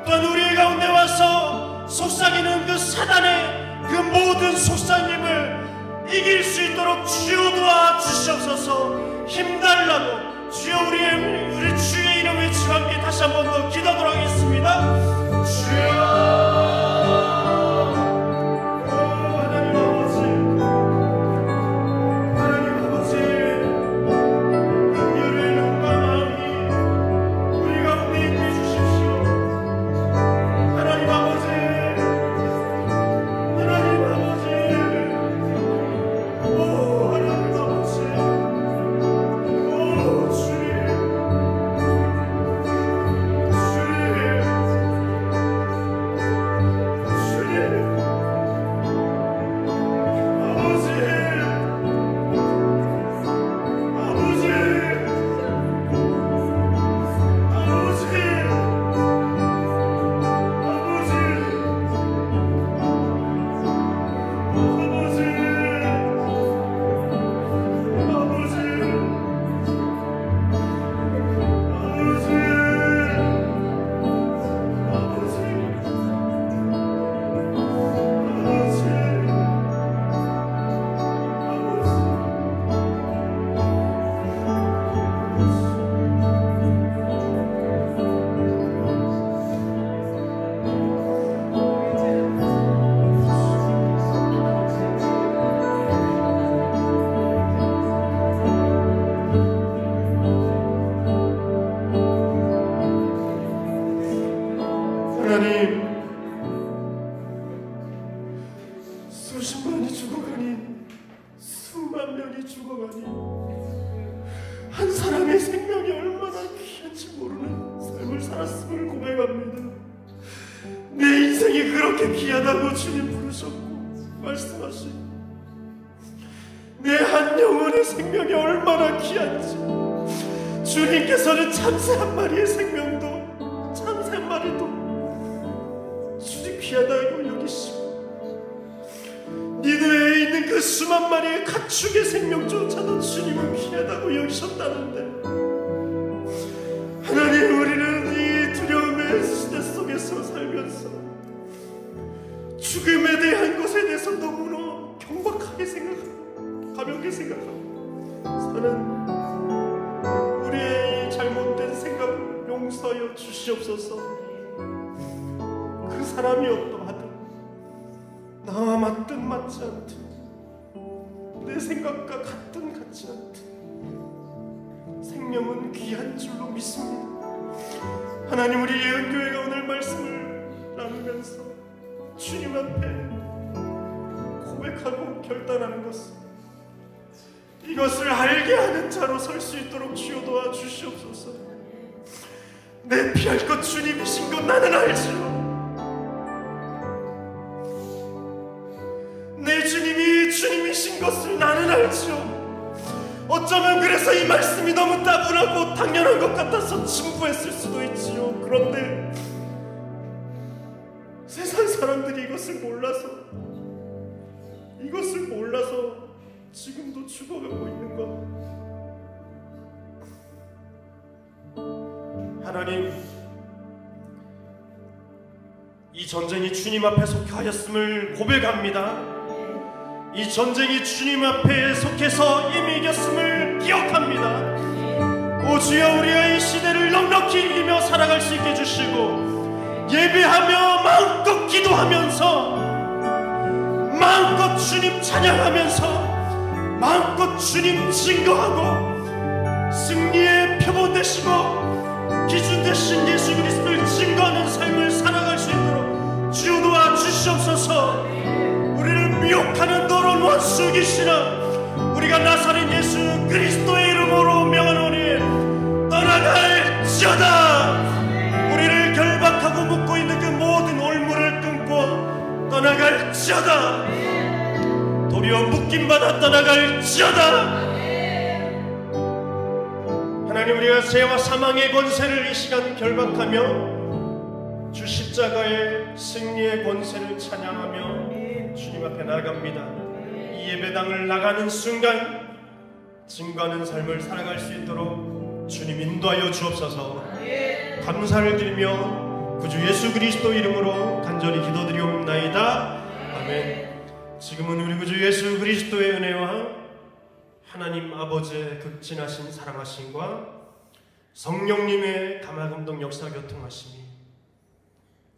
또한 우리 가운데 와서 속삭이는 그 사단의 그 모든 속삭임을 이길 수 있도록 주여 도와주시옵소서. 힘달라고 주여 우리 주의 이름 외치고 함께 다시 한 번 더 기도하도록 하겠습니다. 주여. 수십 만이 죽어가니, 수만 명이 죽어가니, 한 사람의 생명이 얼마나 귀한지 모르는 삶을 살았음을 고백합니다. 내 인생이 그렇게 귀하다고 주님 부르셨고 말씀하시고, 내 한 영혼의 생명이 얼마나 귀한지 주님께서는 참새 한 마리의 생명도, 참새 한 마리도 주님 귀하다고 여기시고, 니느웨에 있는 그 수만 마리의 가축의 생명조차도 주님은 귀하다고 여기셨다는데, 하나님, 우리는 이 두려움의 시대 속에서 살면서 죽음에 대한 것에 대해서 너무나 경박하게 생각하고 가볍게 생각하고 사는 우리의 잘못된 생각을 용서하여 주시옵소서. 그 사람이 어떠하든 나와 맞든 맞지 않든, 내 생각과 같든 같지 않든 생명은 귀한 줄로 믿습니다. 하나님, 우리 예언교회가 오늘 말씀을 나누면서 주님 앞에 고백하고 결단하는 것은, 이것을 알게 하는 자로 설 수 있도록 주여 도와주시옵소서. 내 피할 것 주님이신 것 나는 알지요. 내 주님이 주님이신 것을 나는 알지요. 어쩌면 그래서 이 말씀이 너무 따분하고 당연한 것 같아서 진부했을 수도 있지요. 그런데 세상 사람들이 이것을 몰라서 지금도 죽어가고 있는 것. 하나님, 이 전쟁이 주님 앞에 속하였음을 고백합니다. 이 전쟁이 주님 앞에 속해서 이미 이겼음을 기억합니다. 오 주여, 우리의 이 시대를 넉넉히 이기며 살아갈 수 있게 해주시고, 예배하며 마음껏 기도하면서, 마음껏 주님 찬양하면서, 마음껏 주님 증거하고, 승리의 표본 되시고 기준 되신 예수 그리스도를 증거하는 삶을 살아갈 수 있도록 주여 도와주시옵소서. 우리를 미혹하는 노론 원수 귀신아, 우리가 나사렛 예수 그리스도의 이름으로 명하노니 떠나갈지어다. 우리를 결박하고 묶고 있는 그 모든 올무를 끊고 떠나갈지어다. 도리어 묶임받아 떠나갈지어다. 하나님, 우리가 죄와 사망의 권세를 이 시간 결박하며 주 십자가의 승리의 권세를 찬양하며 주님 앞에 나아갑니다. 이 예배당을 나가는 순간 증거하는 삶을 살아갈 수 있도록 주님 인도하여 주옵소서. 감사를 드리며 구주 예수 그리스도 이름으로 간절히 기도드리옵나이다. 아멘. 지금은 우리 구주 예수 그리스도의 은혜와 하나님 아버지의 극진하신 사랑하심과 성령님의 감화감동 역사 교통하심이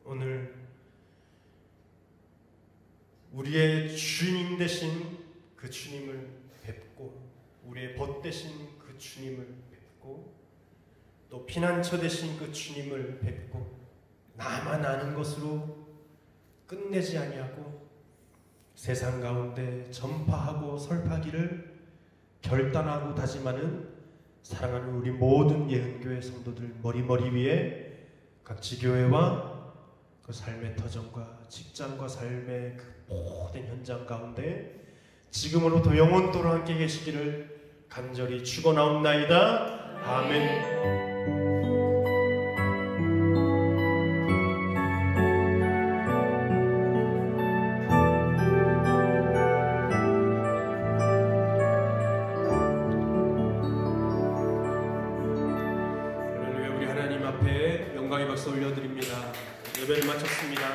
오늘 우리의 주님 되신 그 주님을 뵙고, 우리의 벗 되신 그 주님을 뵙고, 또 피난처 되신 그 주님을 뵙고, 나만 아는 것으로 끝내지 아니하고 세상 가운데 전파하고 설파기를 결단하고 다짐하는 사랑하는 우리 모든 예언교회 성도들 머리 위에 각 지교회와 그 삶의 터전과 직장과 삶의 그 모든 현장 가운데 지금으로부터 영원토록 함께 계시기를 간절히 축원하옵나이다. 아멘. 올려드립니다. 예배를 마쳤습니다.